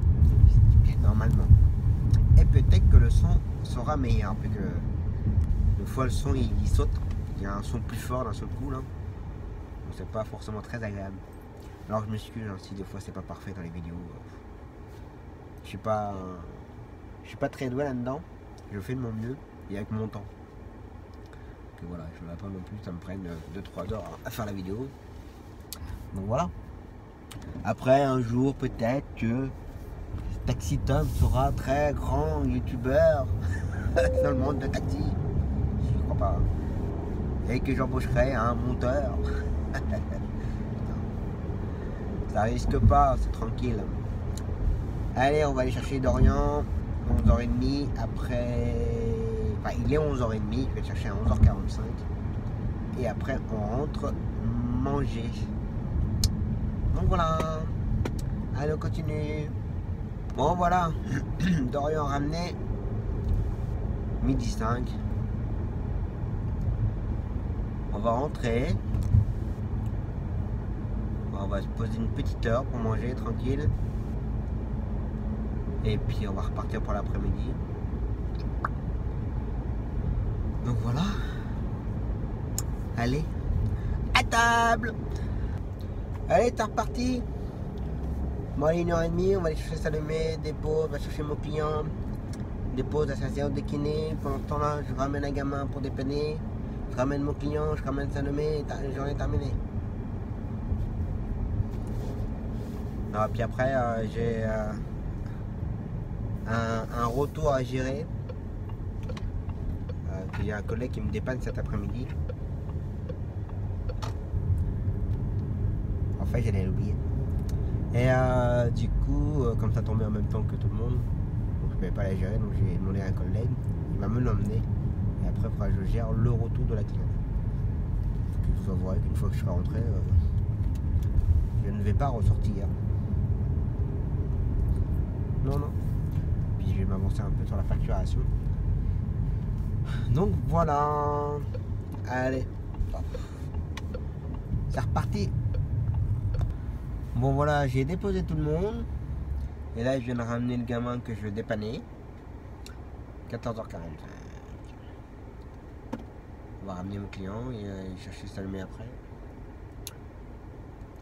Normalement. Et peut-être que le son sera meilleur, parce que des fois le son il saute. Il y a un son plus fort d'un seul coup là. Donc c'est pas forcément très agréable. Alors je m'excuse hein, si des fois c'est pas parfait dans les vidéos. Je suis pas très doué là-dedans. Je fais de mon mieux et avec mon temps. Que voilà, je ne vais pas non plus, ça me prenne 2-3 heures à faire la vidéo. Donc voilà. Après un jour peut-être que Taxi Tom sera très grand youtubeur dans le monde de taxi. Je crois pas. Et que j'embaucherai un monteur. Ça risque pas, c'est tranquille. Allez, on va aller chercher Dorian, 11h30, après... Enfin, il est 11h30, je vais le chercher à 11h45. Et après, on rentre manger. Donc voilà. Allez, on continue. Bon, voilà. Dorian ramené. 12h05. On va rentrer. On va se poser une petite heure pour manger tranquille. Et puis on va repartir pour l'après-midi. Donc voilà. Allez, à table. Allez, t'es reparti. Moi, allez, 1h30, on va aller chercher Salomé, dépose, on va chercher mon client, dépose à sa séance de kiné. Pendant ce temps-là, je ramène un gamin pour dépanner. Je ramène mon client, je ramène Salomé, j'en ai terminé. Non, puis après, j'ai un retour à gérer. Il y a un collègue qui me dépanne cet après-midi. En fait, j'allais l'oublier. Et du coup, comme ça tombait en même temps que tout le monde, donc je ne pouvais pas la gérer, donc j'ai demandé à un collègue. Il va me l'emmener. Et après, il faudra que je gère le retour de la cliente. je vous avouerai qu'une fois que je serai rentré, je ne vais pas ressortir. Non. Puis je vais m'avancer un peu sur la facturation. Donc voilà. Allez. C'est reparti. Bon voilà, j'ai déposé tout le monde. Et là, je viens de ramener le gamin que je veux dépanner. 14h45. On va ramener mon client et chercher Salmé après.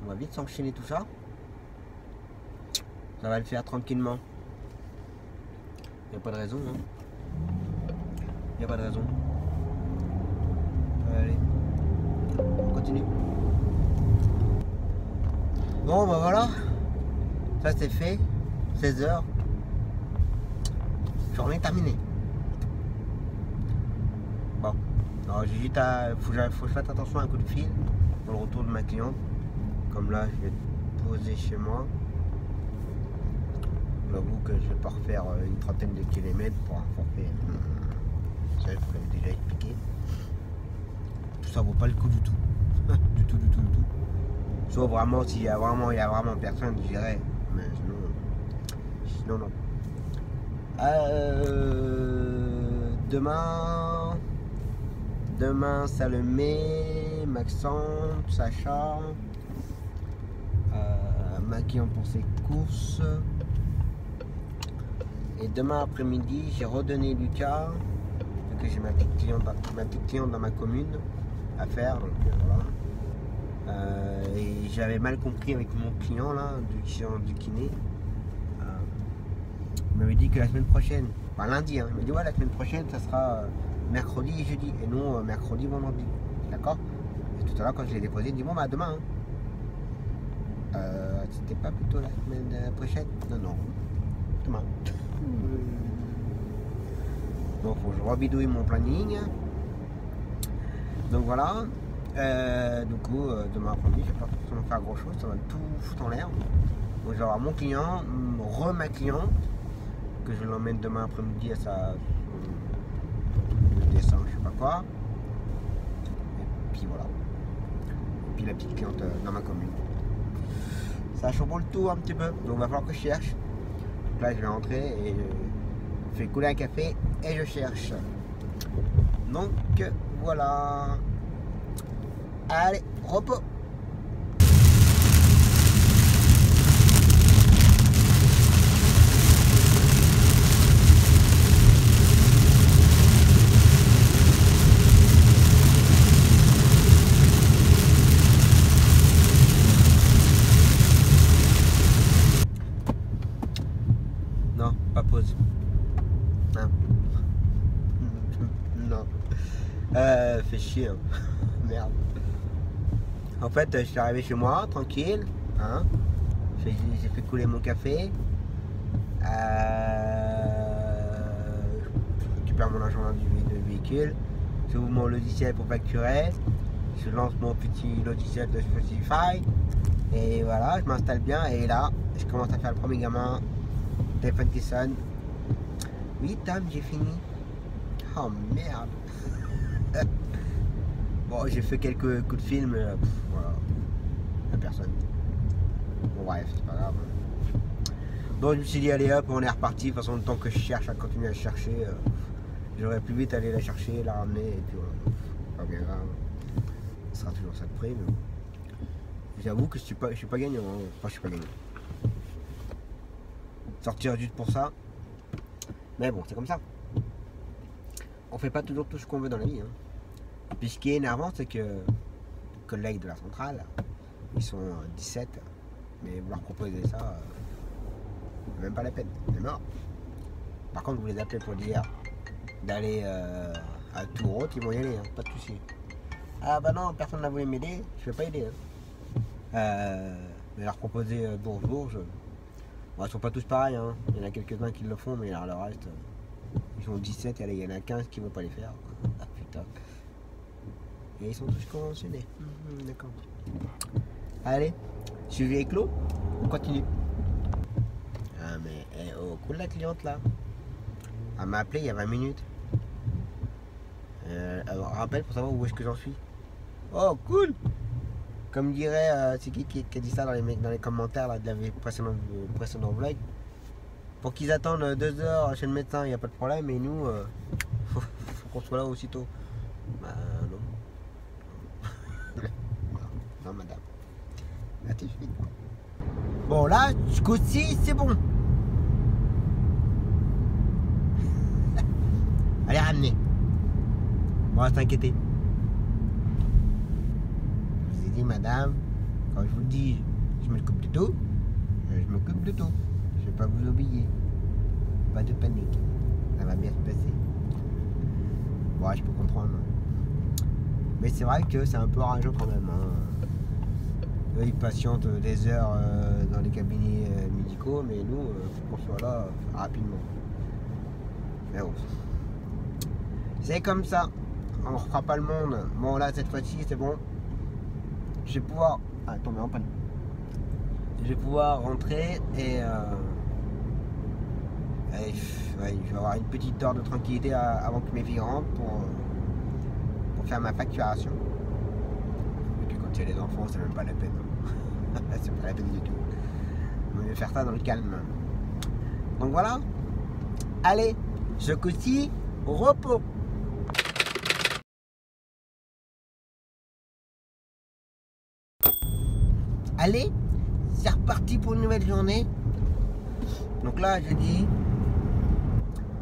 On va vite s'enchaîner tout ça. Ça va le faire tranquillement. Il n'y a pas de raison. Hein. Il n'y a pas de raison. Allez. On continue. Bon, bah voilà. Ça c'est fait. 16h. Journée terminée. Bon. Alors j'ai juste à. Faut que je fasse attention à un coup de fil pour le retour de ma cliente. Comme là, je vais poser chez moi. J'avoue que je vais pas refaire une trentaine de kilomètres pour un forfait. Ça, je vous l'avais déjà expliqué. Tout ça vaut pas le coup du tout. du tout. Sauf vraiment s'il y a vraiment personne, je dirais. Mais sinon non. Demain, Salomé, Maxence, Sacha, ma cliente pour ses courses. Et demain après-midi, j'ai redonné Lucas, parce que j'ai ma petite cliente dans ma commune à faire. Donc voilà. Et j'avais mal compris avec mon client là, du kiné. Il m'avait dit que la semaine prochaine, enfin lundi, hein, il m'a dit ouais, la semaine prochaine ça sera mercredi et jeudi, et non mercredi, vendredi. D'accord? Et tout à l'heure quand je l'ai déposé, il dit bon bah demain. Hein. C'était pas plutôt la semaine prochaine? Non, demain. Donc faut que je rebidouille mon planning. Donc voilà. Du coup, demain après-midi, je vais pas forcément faire grand chose, ça va tout foutre en l'air. Donc je vais avoir mon client, ma cliente, que je l'emmène demain après-midi à sa dessin, je sais pas quoi. Et puis voilà. Et puis la petite cliente dans ma commune. Ça chamboule tout un petit peu, donc il va falloir que je cherche. Donc là je vais rentrer et je fais couler un café et je cherche. Donc voilà. Allez, repos. Non, pas pause. Non. Non. Fait chier. Hein. Merde. En fait, je suis arrivé chez moi, tranquille. Hein. J'ai fait couler mon café. Je récupère mon argent du véhicule. J'ouvre mon logiciel pour facturer. Je lance mon petit logiciel de Spotify. Et voilà, je m'installe bien. Et là, je commence à faire le premier gamin. Téléphone qui sonne. Oui, Tom, j'ai fini. Oh merde. Bon, j'ai fait quelques coups de film, mais voilà. La personne. Bon, bref, c'est pas grave. Donc, je me suis dit, allez hop, on est reparti. De toute façon, le temps que je cherche à continuer à chercher, j'aurais plus vite aller la chercher, la ramener, et puis voilà. Pas bien grave. Ce sera toujours ça de prix, mais bon. J'avoue que je suis pas gagnant. Hein. Enfin, je suis pas gagnant. Sortir juste pour ça. Mais bon, c'est comme ça. On fait pas toujours tout ce qu'on veut dans la vie. Hein. Et puis ce qui est énervant, c'est que les collègues de la centrale, ils sont 17, mais vous leur proposez ça, même pas la peine, c'est mort. Par contre, vous les appelez pour dire d'aller à Touroute, ils vont y aller, hein, pas de soucis. Ah bah non, personne n'a voulu m'aider, je vais pas aider. Hein. Mais leur proposer Bourges, bon, ils sont pas tous pareils, hein. Il y en a quelques-uns qui le font, mais alors le reste, ils sont 17, et il y en a 15 qui ne veulent pas les faire. Ah putain. Et ils sont tous conventionnés. D'accord. Allez, suivi est clos, on continue. Ah mais, cool la cliente là. Elle m'a appelé il y a 20 minutes. Alors rappelle pour savoir où est-ce que j'en suis. Oh, cool. Comme dirait, c'est qui a dit ça dans les commentaires là, de la précédent vlog. Pour qu'ils attendent 2 heures chez le médecin, il n'y a pas de problème. Et nous, faut qu'on soit là aussitôt. Bah non. Non, madame. Là, t'es fine. Bon, là, ce coup-ci, c'est bon. Allez, ramenez. Bon, reste inquiété. Je vous ai dit, madame, quand je vous dis, je m'occupe de tout, je m'occupe de tout. Je vais pas vous oublier. Pas de panique. Ça va bien se passer. Bon, je peux comprendre. Mais c'est vrai que c'est un peu rageant quand même. Hein. Eux, ils patientent des heures dans les cabinets médicaux, mais nous, faut qu'on soit là rapidement. Mais bon. C'est comme ça. On ne refera pas le monde. Bon, là, cette fois-ci, c'est bon. Je vais pouvoir... Ah, tomber en panne. Je vais pouvoir rentrer et... ouais, je vais avoir une petite heure de tranquillité avant que mes filles rentrent pour faire ma facturation. Et puis quand il y a les enfants, c'est même pas la peine. C'est pas la peine du tout. On va faire ça dans le calme. Donc voilà. Allez, ce coup-ci, au repos. Allez, c'est reparti pour une nouvelle journée. Donc là, je dis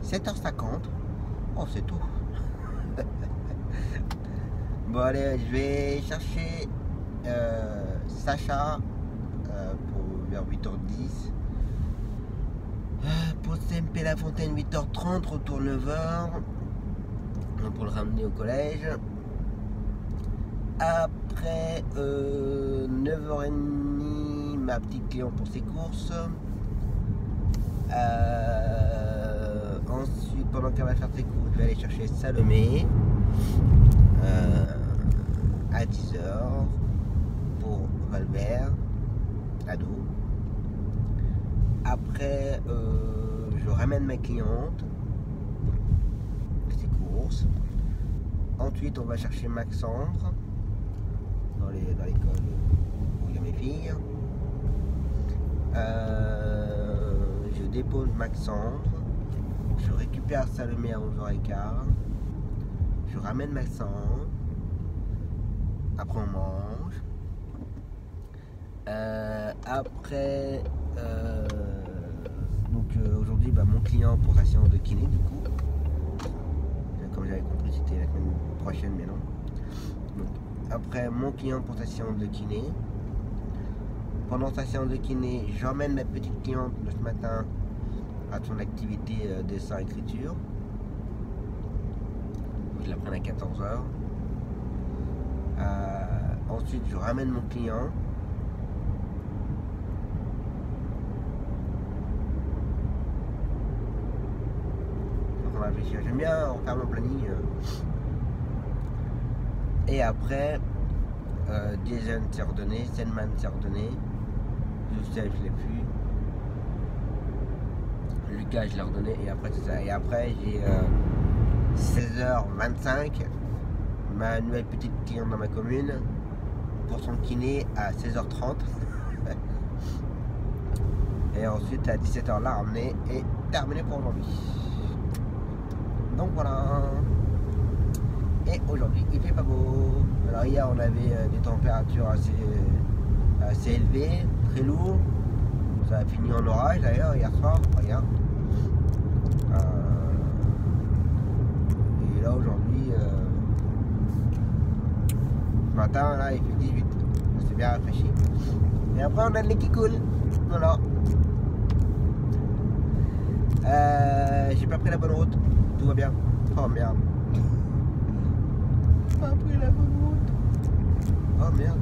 7h50. Oh, c'est tout. Bon, allez, je vais chercher Sacha vers 8h10. Pour CMP La Fontaine, 8h30, retour 9h. Pour le ramener au collège. Après 9h30, ma petite cliente pour ses courses. Ensuite, pendant qu'elle va faire ses courses, je vais aller chercher Salomé à 10h pour Valvert, ado. Après, je ramène ma cliente, ses courses. Ensuite, on va chercher Maxandre dans l'école où il y a mes filles. Je dépose Maxandre. Je récupère Salomé à 11h15. Je ramène Maxandre. Après, on mange. Après, aujourd'hui, mon client pour sa séance de kiné, du coup. Comme j'avais compris, c'était la semaine prochaine, mais non. Donc, après, mon client pour sa séance de kiné. Pendant sa séance de kiné, j'emmène ma petite cliente de ce matin à son activité dessin-écriture. Je la prends à 14h. Ensuite, je ramène mon client. J'aime bien faire mon planning. Et après, Jason s'est redonné, Selman s'est redonné. Youssef, je l'ai plus. Lucas, je l'ai redonné. Et après, c'est ça. Et après, j'ai 16h25. Ma nouvelle petite cliente dans ma commune pour son kiné à 16h30. Et ensuite, à 17h, la ramener et terminé pour aujourd'hui. Donc voilà. Et aujourd'hui, il fait pas beau. Alors hier, on avait des températures assez élevées, très lourdes. Ça a fini en orage d'ailleurs hier soir. Regarde. Et là aujourd'hui, ce matin, là, il fait 18. C'est bien rafraîchi. Et après, on a le nez qui coule. Voilà. J'ai pas pris la bonne route. Tout va bien. Oh merde. Pas pris la bonne route. Oh merde.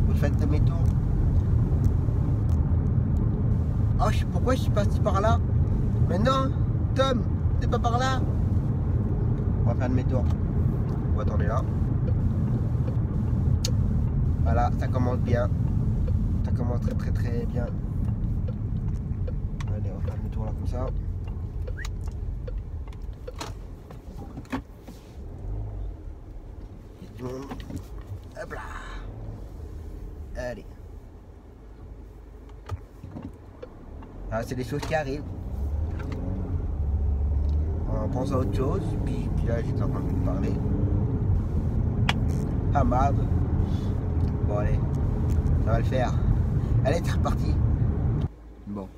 Vous faites demi-tour. Oh, pourquoi je suis parti par là? Mais non, Tom, t'es pas par là. On va faire demi-tour. On va tourner là. Voilà, ça commence bien. Ça commence très bien. Allez, on va faire demi-tour là comme ça. Hop là. Allez. Ah, c'est des choses qui arrivent. On pense à autre chose, puis là j'étais en train de vous parler. Ah merde. Bon allez, ça va le faire. Allez, c'est reparti. Bon.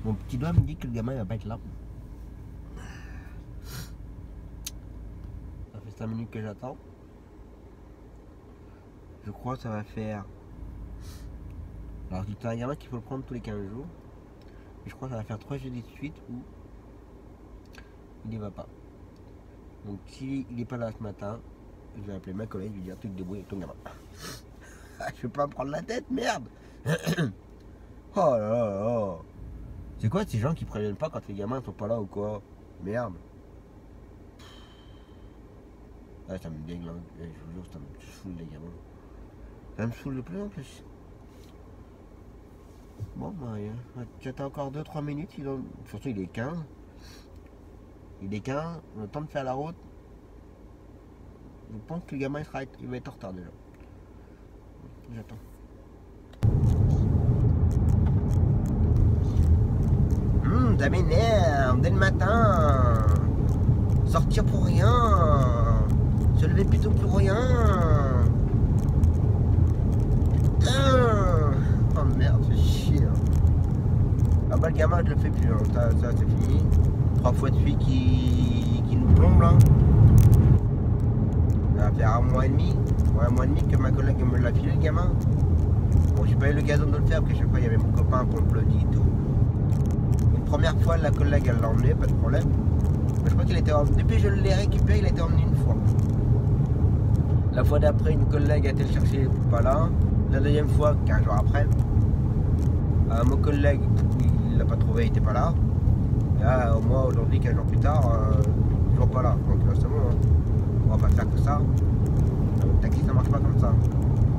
Mon petit doigt me dit que le gamin il va pas être là. Ça fait 5 minutes que j'attends. Je crois que ça va faire... Alors c'est un gamin qu'il faut le prendre tous les 15 jours. Mais je crois que ça va faire 3 jeudis de suite où il n'y va pas. Donc s'il n'est pas là ce matin, je vais appeler ma collègue, je vais lui dire tu te débrouilles avec ton gamin. Je vais pas me prendre la tête, merde. Oh là là là. C'est quoi ces gens qui préviennent pas quand les gamins ne sont pas là ou quoi? Merde. Ah, ça me déglingue, je vous jure, ça me saoule les gamins. Ça me saoule de plus en plus. Bon, bah, j'attends encore 2-3 minutes, surtout il est 15. Il est 15, on a le temps de faire la route. Je pense que le gamin il va être en retard déjà. J'attends. Ça m'énerve dès le matin. Sortir pour rien. Se lever plutôt pour rien. Putain. Oh merde, c'est chier. Ah bah le gamin je le fais plus, hein. Ça c'est fini. 3 fois de suite qui nous plombe là. Ça va faire 1 mois et demi. Ouais, 1 mois et demi que ma collègue me l'a filé le gamin. Bon, j'ai pas eu l'occasion de le faire parce que chaque fois il y avait mon copain pour le bloody et tout. Une première fois la collègue elle l'a emmené, pas de problème. Mais je crois qu'il était emmené. Depuis que je l'ai récupéré, il a été emmené une fois. La fois d'après, une collègue a été le chercher, pas là. La deuxième fois, 15 jours après, mon collègue il l'a pas trouvé, il était pas là. Là, moi aujourd'hui, 15 jours plus tard, toujours pas là. Donc là c'est bon, hein. On va pas faire que ça. Le taxi ça marche pas comme ça.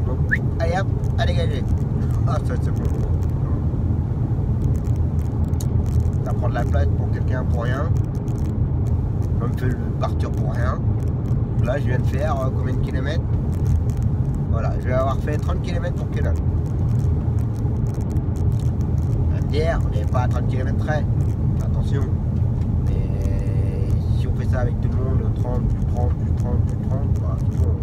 Donc allez hop, à dégager. Ah ça c'est bon. Ça prend de la place pour quelqu'un pour rien. On me fait partir pour rien. Là je viens de faire combien de kilomètres? Voilà, je vais avoir fait 30 km pour que dalle. Hier, on n'est pas à 30 km près. Attention. Mais si on fait ça avec tout le monde, 30, plus 30, plus 30, plus 30, voilà, c'est bon.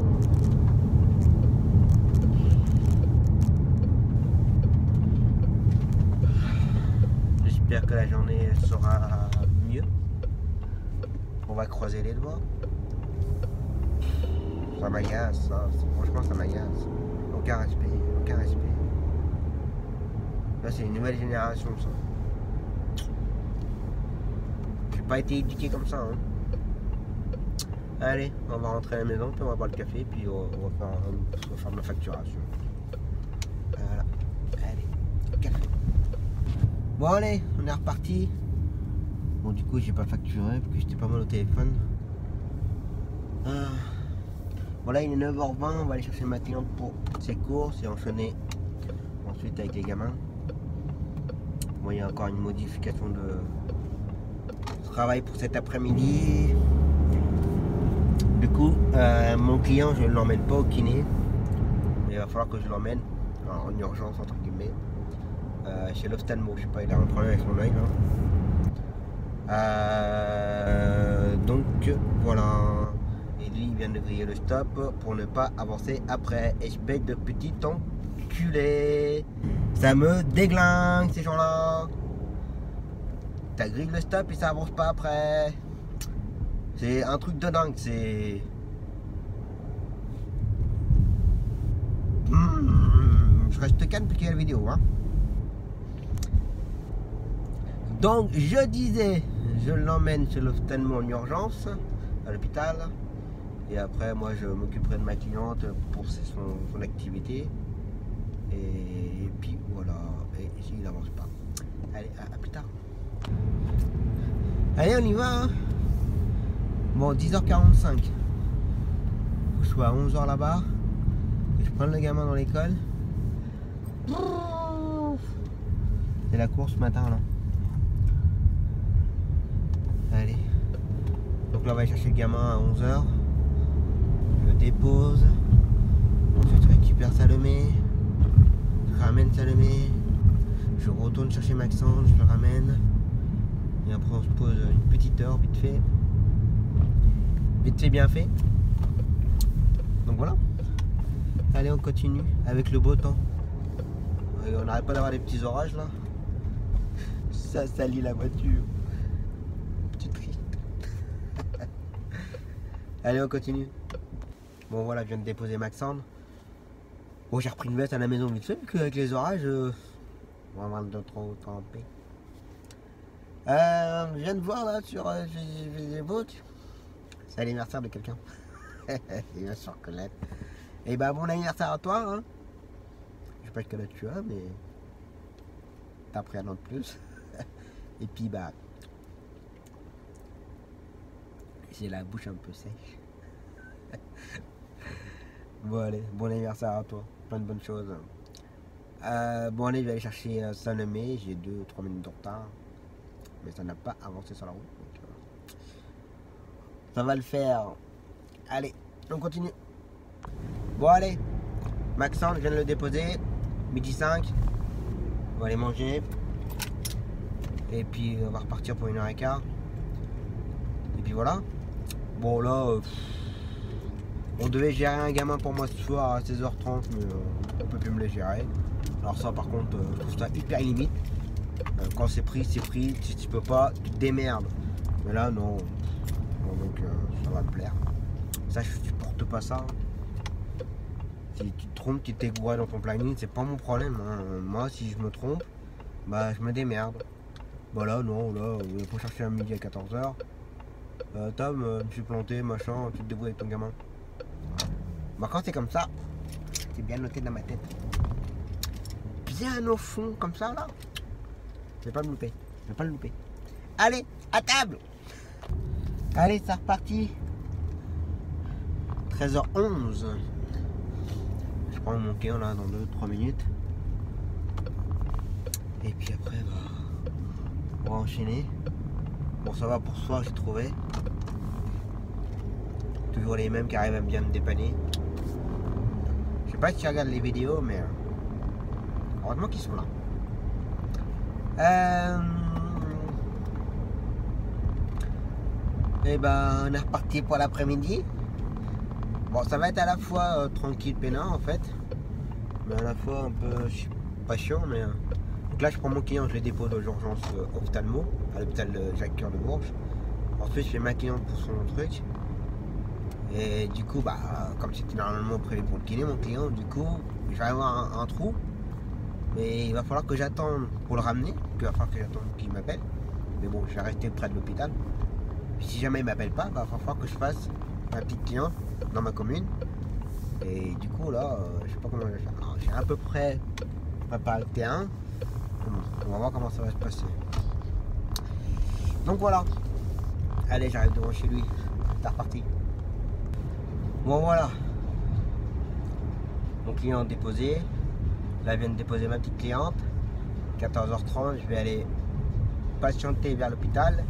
J'espère que la journée sera mieux. On va croiser les doigts. Ça m'agace, ça. Franchement, ça m'agace. Aucun respect, aucun respect. Là, c'est une nouvelle génération, ça. J'ai pas été éduqué comme ça, hein. Allez, on va rentrer à la maison, puis on va boire le café, puis on va faire de la facturation. Voilà. Allez, café. Bon, allez, on est reparti. Bon, du coup, j'ai pas facturé, parce que j'étais pas mal au téléphone. Voilà, il est 9h20, on va aller chercher ma cliente pour ses courses et enchaîner ensuite avec les gamins. Bon, il y a encore une modification de travail pour cet après-midi. Du coup, mon client, je ne l'emmène pas au kiné. Il va falloir que je l'emmène en urgence, entre guillemets, chez l'ophtalmo. Je sais pas, il a un problème avec son œil. Donc, voilà. Et lui, il vient de griller le stop pour ne pas avancer après. Espèce de petit enculé. Ça me déglingue, ces gens-là. T'as grillé le stop et ça avance pas après. C'est un truc de dingue, c'est... Je reste calme pour qu'il y ait la vidéo, hein. Donc, je disais, je l'emmène chez l'ophtalmo en urgence, à l'hôpital. Et après, moi, je m'occuperai de ma cliente pour son activité. Et puis, voilà. Et ici, il n'avance pas. Allez, à plus tard. Allez, on y va, hein. Bon, 10h45. Faut que je sois à 11h là-bas. Que je prenne le gamin dans l'école. C'est la course ce matin, là. Allez. Donc là on va aller chercher le gamin à 11h. Je le dépose. Ensuite je récupère Salomé. Je ramène Salomé. Je retourne chercher Maxence, je le ramène. Et après on se pose une petite heure vite fait. Vite fait bien fait. Donc voilà. Allez on continue avec le beau temps. On n'arrête pas d'avoir des petits orages là. Ça salit la voiture. C'est triste. Allez on continue. Bon voilà, je viens de déposer Maxandre. Bon j'ai repris une veste à la maison vite fait, qu'avec les orages, on va avoir le temps en paix. Je viens de voir là sur Facebook. C'est l'anniversaire de quelqu'un. Il va se reconnaître. Et bah bon anniversaire à toi hein. Je sais pas quel âge tu as mais t'as pris un an de plus. Et puis bah j'ai la bouche un peu sèche. Bon allez, bon anniversaire à toi, plein de bonnes choses. Bon allez, je vais aller chercher Salomé, j'ai 2-3 minutes de retard. Mais ça n'a pas avancé sur la route. Donc, ça va le faire. Allez, on continue. Bon allez, Maxence, je viens de le déposer, midi 5. On va aller manger. Et puis on va repartir pour 1h15. Et puis voilà. Bon là, on devait gérer un gamin pour moi ce soir à 16h30, mais on peut plus me le gérer. Alors ça par contre, je trouve ça hyper limite. Quand c'est pris, c'est pris. Si tu peux pas, tu te démerdes. Mais là non. Bon, donc ça va me plaire. Ça je supporte pas ça. Si tu te trompes, tu t'es gouré dans ton planning, c'est pas mon problème. Hein. Moi si je me trompe, bah je me démerde. Bah là non, là, il faut chercher un midi à 14h. Tom, je me suis planté, machin, tu te débrouilles avec ton gamin. Bah quand c'est comme ça, c'est bien noté dans ma tête. Bien au fond, comme ça là. Je vais pas me louper, je vais pas le louper. Allez, à table. Allez, c'est reparti. 13h11. Je prends mon client là dans 2-3 minutes. Et puis après, bah, on va enchaîner. Bon, ça va pour ce soir, j'ai trouvé. Toujours les mêmes qui arrivent à bien me dépanner. Je sais pas si tu regardes les vidéos, mais heureusement qu'ils sont là. Et ben on est reparti pour l'après-midi. Bon, ça va être à la fois tranquille, peinard en fait, mais à la fois un peu pas chiant. Mais donc là je prends mon client, je le dépose aux urgences ophtalmo à l'hôpital de Jacques-Cœur de Bourges. Ensuite je fais ma cliente pour son truc. Et du coup, bah, comme c'était normalement prévu pour le kiné, mon client, du coup, je vais avoir un trou. Mais il va falloir que j'attende pour le ramener. Il va falloir que j'attende qu'il m'appelle. Mais bon, je vais rester près de l'hôpital. Si jamais il m'appelle pas, bah, il va falloir que je fasse ma petite cliente dans ma commune. Et du coup, là, je sais pas comment je vais faire. Alors, j'ai à peu près préparé le terrain. On va voir comment ça va se passer. Donc voilà. Allez, j'arrive devant chez lui. C'est reparti. Bon voilà, mon client déposé. Là, je viens de déposer ma petite cliente. 14h30, je vais aller patienter vers l'hôpital.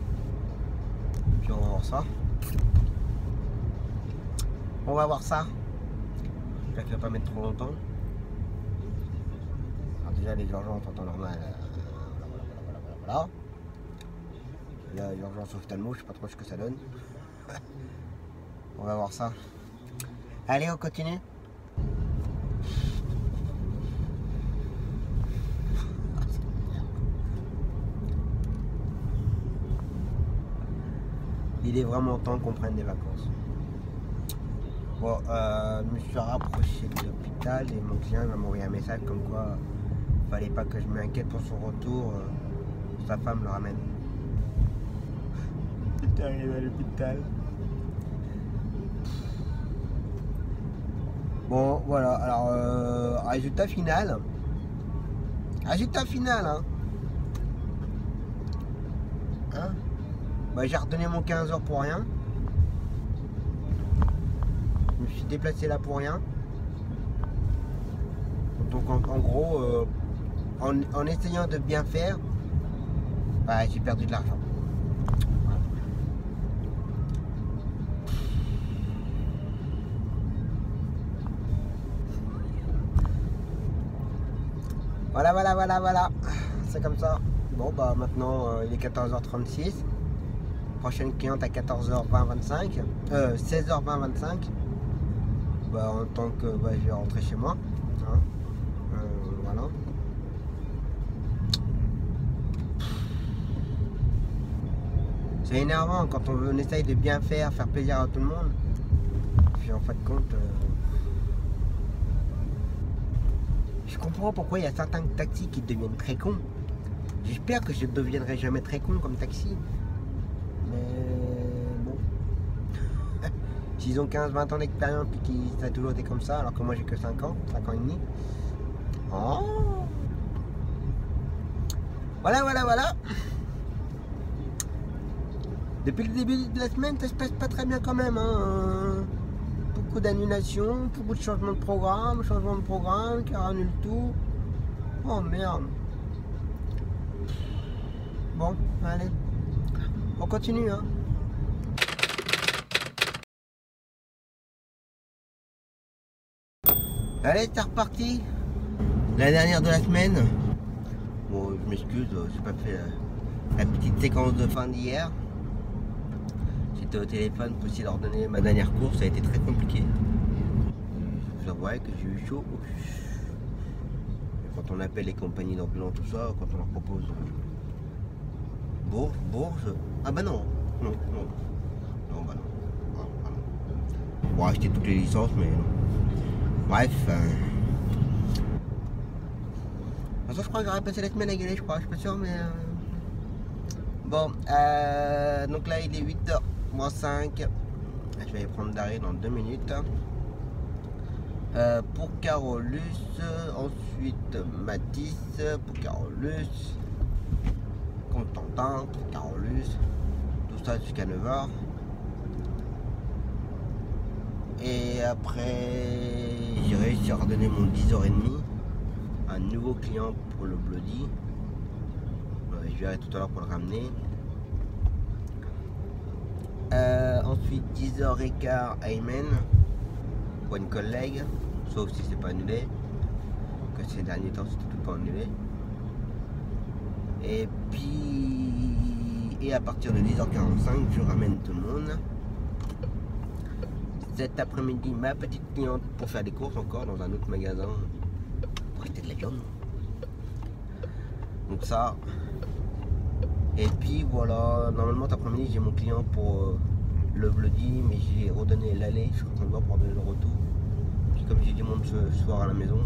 Puis on va voir ça. On va voir ça. J'espère qu'il ne va pas mettre trop longtemps. Alors déjà les urgences en temps normal. Voilà. Là, l'urgence ophtalmo, je sais pas trop ce que ça donne. On va voir ça. Allez, on continue. Il est vraiment temps qu'on prenne des vacances. Bon, je me suis rapproché de l'hôpital et mon client m'a envoyé un message comme quoi fallait pas que je m'inquiète pour son retour. Sa femme le ramène. J'étais arrivé à l'hôpital. Bon, voilà, alors, résultat final. Hein. Bah, j'ai redonné mon 15h pour rien. Je me suis déplacé là pour rien. Donc, en gros, en essayant de bien faire, bah, j'ai perdu de l'argent. Voilà. Voilà. C'est comme ça. Bon, bah maintenant, il est 14h36. Prochaine cliente à 14h20-25. 16h20-25. Bah, en tant que bah, je vais rentrer chez moi. Hein. Voilà. C'est énervant quand on essaye de bien faire plaisir à tout le monde. Puis en fin de compte, je comprends pourquoi il y a certains taxis qui deviennent très cons. J'espère que je ne deviendrai jamais très con comme taxi. Mais bon. S'ils ont 15-20 ans d'expérience et qu'ils ça a toujours été comme ça, alors que moi j'ai que 5 ans et demi. Oh. Voilà. Depuis le début de la semaine, ça se passe pas très bien quand même. Hein. Beaucoup d'annulations, beaucoup de changements de programme, qui annulent tout. Oh merde. Bon, allez. On continue, hein. Allez, c'est reparti. La dernière de la semaine. Bon, je m'excuse, j'ai pas fait la petite séquence de fin d'hier. J'étais au téléphone pour essayer de leur donner ma dernière course, ça a été très compliqué. Je vois que j'ai eu chaud. Et quand on appelle les compagnies d'ambulance, tout ça, quand on leur propose Bourges. Ah bah non. Non, bah non. Bon, acheter toutes les licences, mais non. Bref. Je crois que j'aurais passé la semaine à gueuler, je crois, je suis pas sûr, mais... Bon, donc là il est 8h-5. Je vais aller prendre d'arrêt dans 2 minutes. Pour Carolus, ensuite Matisse, pour Carolus, Constantin, pour Carolus, tout ça jusqu'à 9h. Et après, j'ai réussi à redonner mon 10h30 à un nouveau client pour le Bloody. Je verrai tout à l'heure pour le ramener. Ensuite 10h15 Ayman pour une collègue, sauf si c'est pas annulé, que ces derniers temps c'était tout le temps annulé. Et puis à partir de 10h45 je ramène tout le monde. Cet après-midi ma petite cliente pour faire des courses encore dans un autre magasin pour acheter de la viande. Donc ça. Et puis voilà, normalement cet après-midi j'ai mon client pour le Bloody, mais j'ai redonné l'aller, je suis en train de voir pour donner le retour. Puis comme j'ai du monde ce soir à la maison,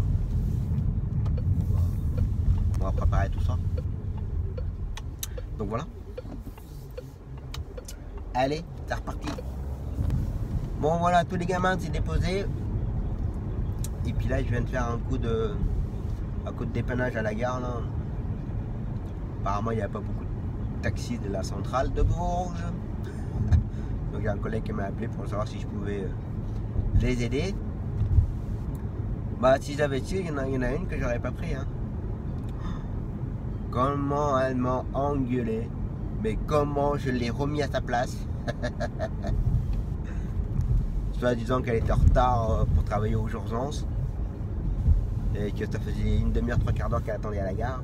on va préparer tout ça. Donc voilà. Allez, c'est reparti. Bon voilà, tous les gamins s'est déposé. Et puis là je viens de faire un coup de dépannage à la gare là. Apparemment il n'y a pas beaucoup de taxis de la centrale de Bourges. Donc il y a un collègue qui m'a appelé pour savoir si je pouvais les aider. Bah si j'avais su, il y en a une que j'aurais pas pris. Hein. Comment elle m'a engueulé. Mais comment je l'ai remis à sa place. Soit disant qu'elle était en retard pour travailler aux urgences. Et que ça faisait une demi-heure, 3/4 d'heure qu'elle attendait à la gare.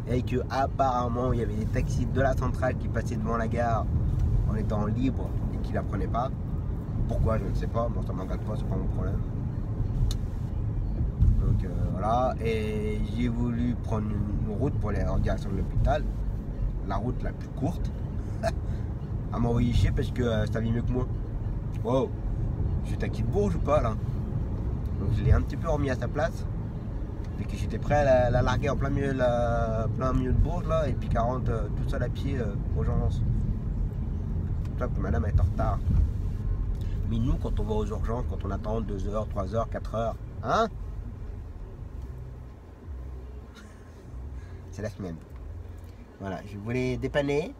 Et que apparemment il y avait des taxis de la centrale qui passaient devant la gare en étant libre et qui la prenaient pas. Pourquoi je ne sais pas, bon ça m'engage pas, c'est pas mon problème. Donc voilà, et j'ai voulu prendre une route pour aller en direction de l'hôpital, la route la plus courte. Elle m'a envoyé chier parce que ça vit mieux que moi. Wow, je taquine de Bourges ou pas là? Donc je l'ai un petit peu remis à sa place. Et que j'étais prêt à la larguer en plein milieu de Bourges là, et puis 40 tout seul à pied aux urgences. C'est ça que madame est en retard. Mais nous quand on va aux urgences, quand on attend 2 heures, 3 heures, 4 heures, hein? C'est la semaine. Voilà, je voulais dépanner,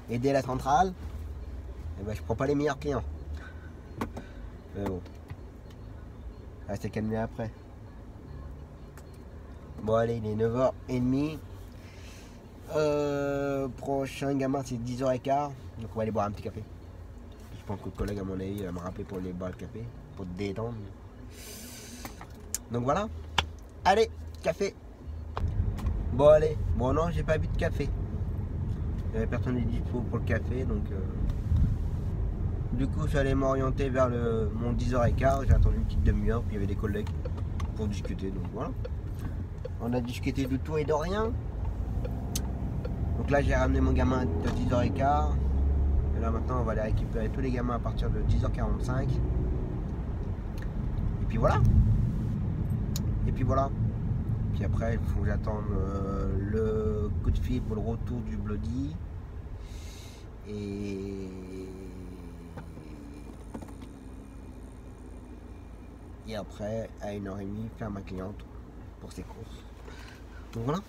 aider la centrale, et ben je prends pas les meilleurs clients. Mais bon. Ah, c'est calmé après. Bon allez, il est 9h30. Prochain gamin c'est 10h15. Donc on va aller boire un petit café. Je pense que le collègue à mon avis va me rappeler pour aller boire le café. Pour te détendre. Donc voilà. Allez, café. Bon allez, bon non j'ai pas bu de café. Il n'y avait personne de dispo pour le café donc du coup je suis allé m'orienter vers mon 10h15, j'ai attendu une petite demi-heure, puis il y avait des collègues pour discuter, donc voilà. On a discuté de tout et de rien. Donc là j'ai ramené mon gamin de 10h15. Et là maintenant on va aller récupérer tous les gamins à partir de 10h45. Et puis voilà. Et puis voilà. Puis après il faut que j'attende le coup de fil pour le retour du Bloody. Et après à 1h30 faire ma cliente pour ses courses. Donc voilà.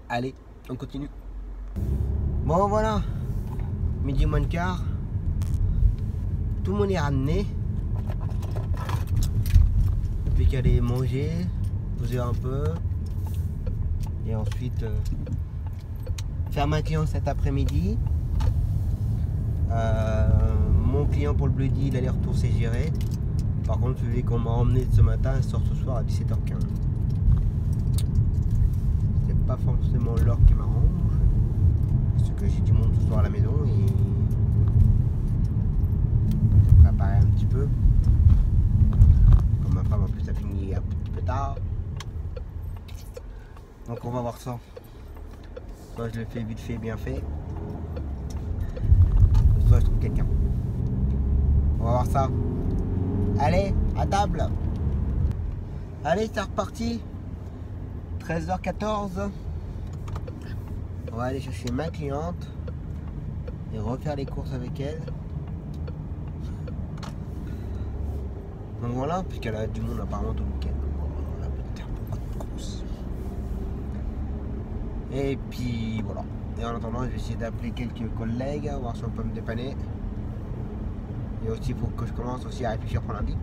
Allez, on continue. Bon voilà. Midi moins de quart. Tout le monde est ramené. Puis qu'à aller manger, poser un peu. Et ensuite faire ma cliente cet après-midi. Mon client pour le Bloody, l'aller-retour c'est géré. Par contre celui qu'on m'a emmené ce matin, il sort ce soir à 17h15. C'est pas forcément l'heure qui m'arrange. Parce que j'ai du monde ce soir à la maison et j'ai préparé un petit peu. Comme ma femme en plus a fini un petit peu tard. Donc on va voir ça. Soit je le fais vite fait, bien fait. Soit je trouve quelqu'un. On va voir ça. Allez, à table. Allez, c'est reparti. 13h14. On va aller chercher ma cliente et refaire les courses avec elle. Donc voilà, puisqu'elle a du monde apparemment tout le week-end. On a peut-être un peu de courses. Et puis voilà. Et en attendant, je vais essayer d'appeler quelques collègues, voir si on peut me dépanner. Et aussi, il faut que je commence aussi à réfléchir pour lundi.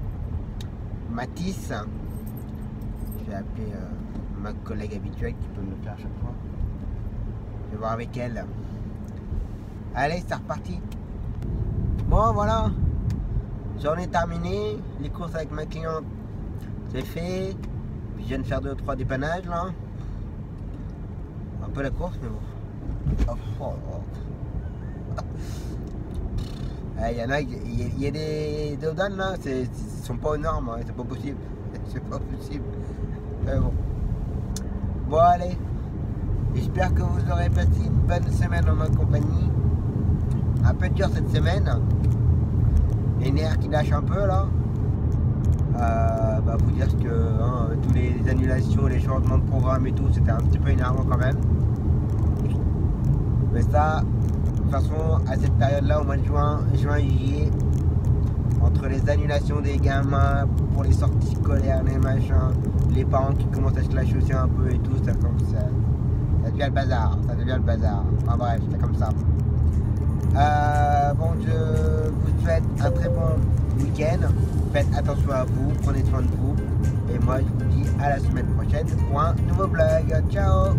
Mathis, je vais appeler ma collègue habituelle qui peut me le faire à chaque fois. Je vais voir avec elle. Allez, c'est reparti. Bon, voilà. J'en ai terminé. Les courses avec ma cliente, c'est fait. Puis je viens de faire 2-3 dépannages là. Un peu la course, mais bon. Il y en a, il y a des dodanes là, ils sont pas aux normes, hein, c'est pas possible. C'est pas possible. Bon. Bon allez. J'espère que vous aurez passé une bonne semaine en ma compagnie. Un peu dur cette semaine. Les nerfs qui lâchent un peu là. Faut dire que hein, tous les annulations, les changements de programme et tout, c'était un petit peu énervant quand même. Mais ça, de toute façon, à cette période-là, au mois de juin, juillet, entre les annulations des gamins pour les sorties scolaires, les machins, les parents qui commencent à se lâcher aussi un peu et tout, ça devient le bazar, ça devient le bazar. Enfin bref, c'est comme ça. Bon, je vous souhaite un très bon week-end. Faites attention à vous, prenez soin de vous. Et moi, je vous dis à la semaine prochaine pour un nouveau vlog. Ciao!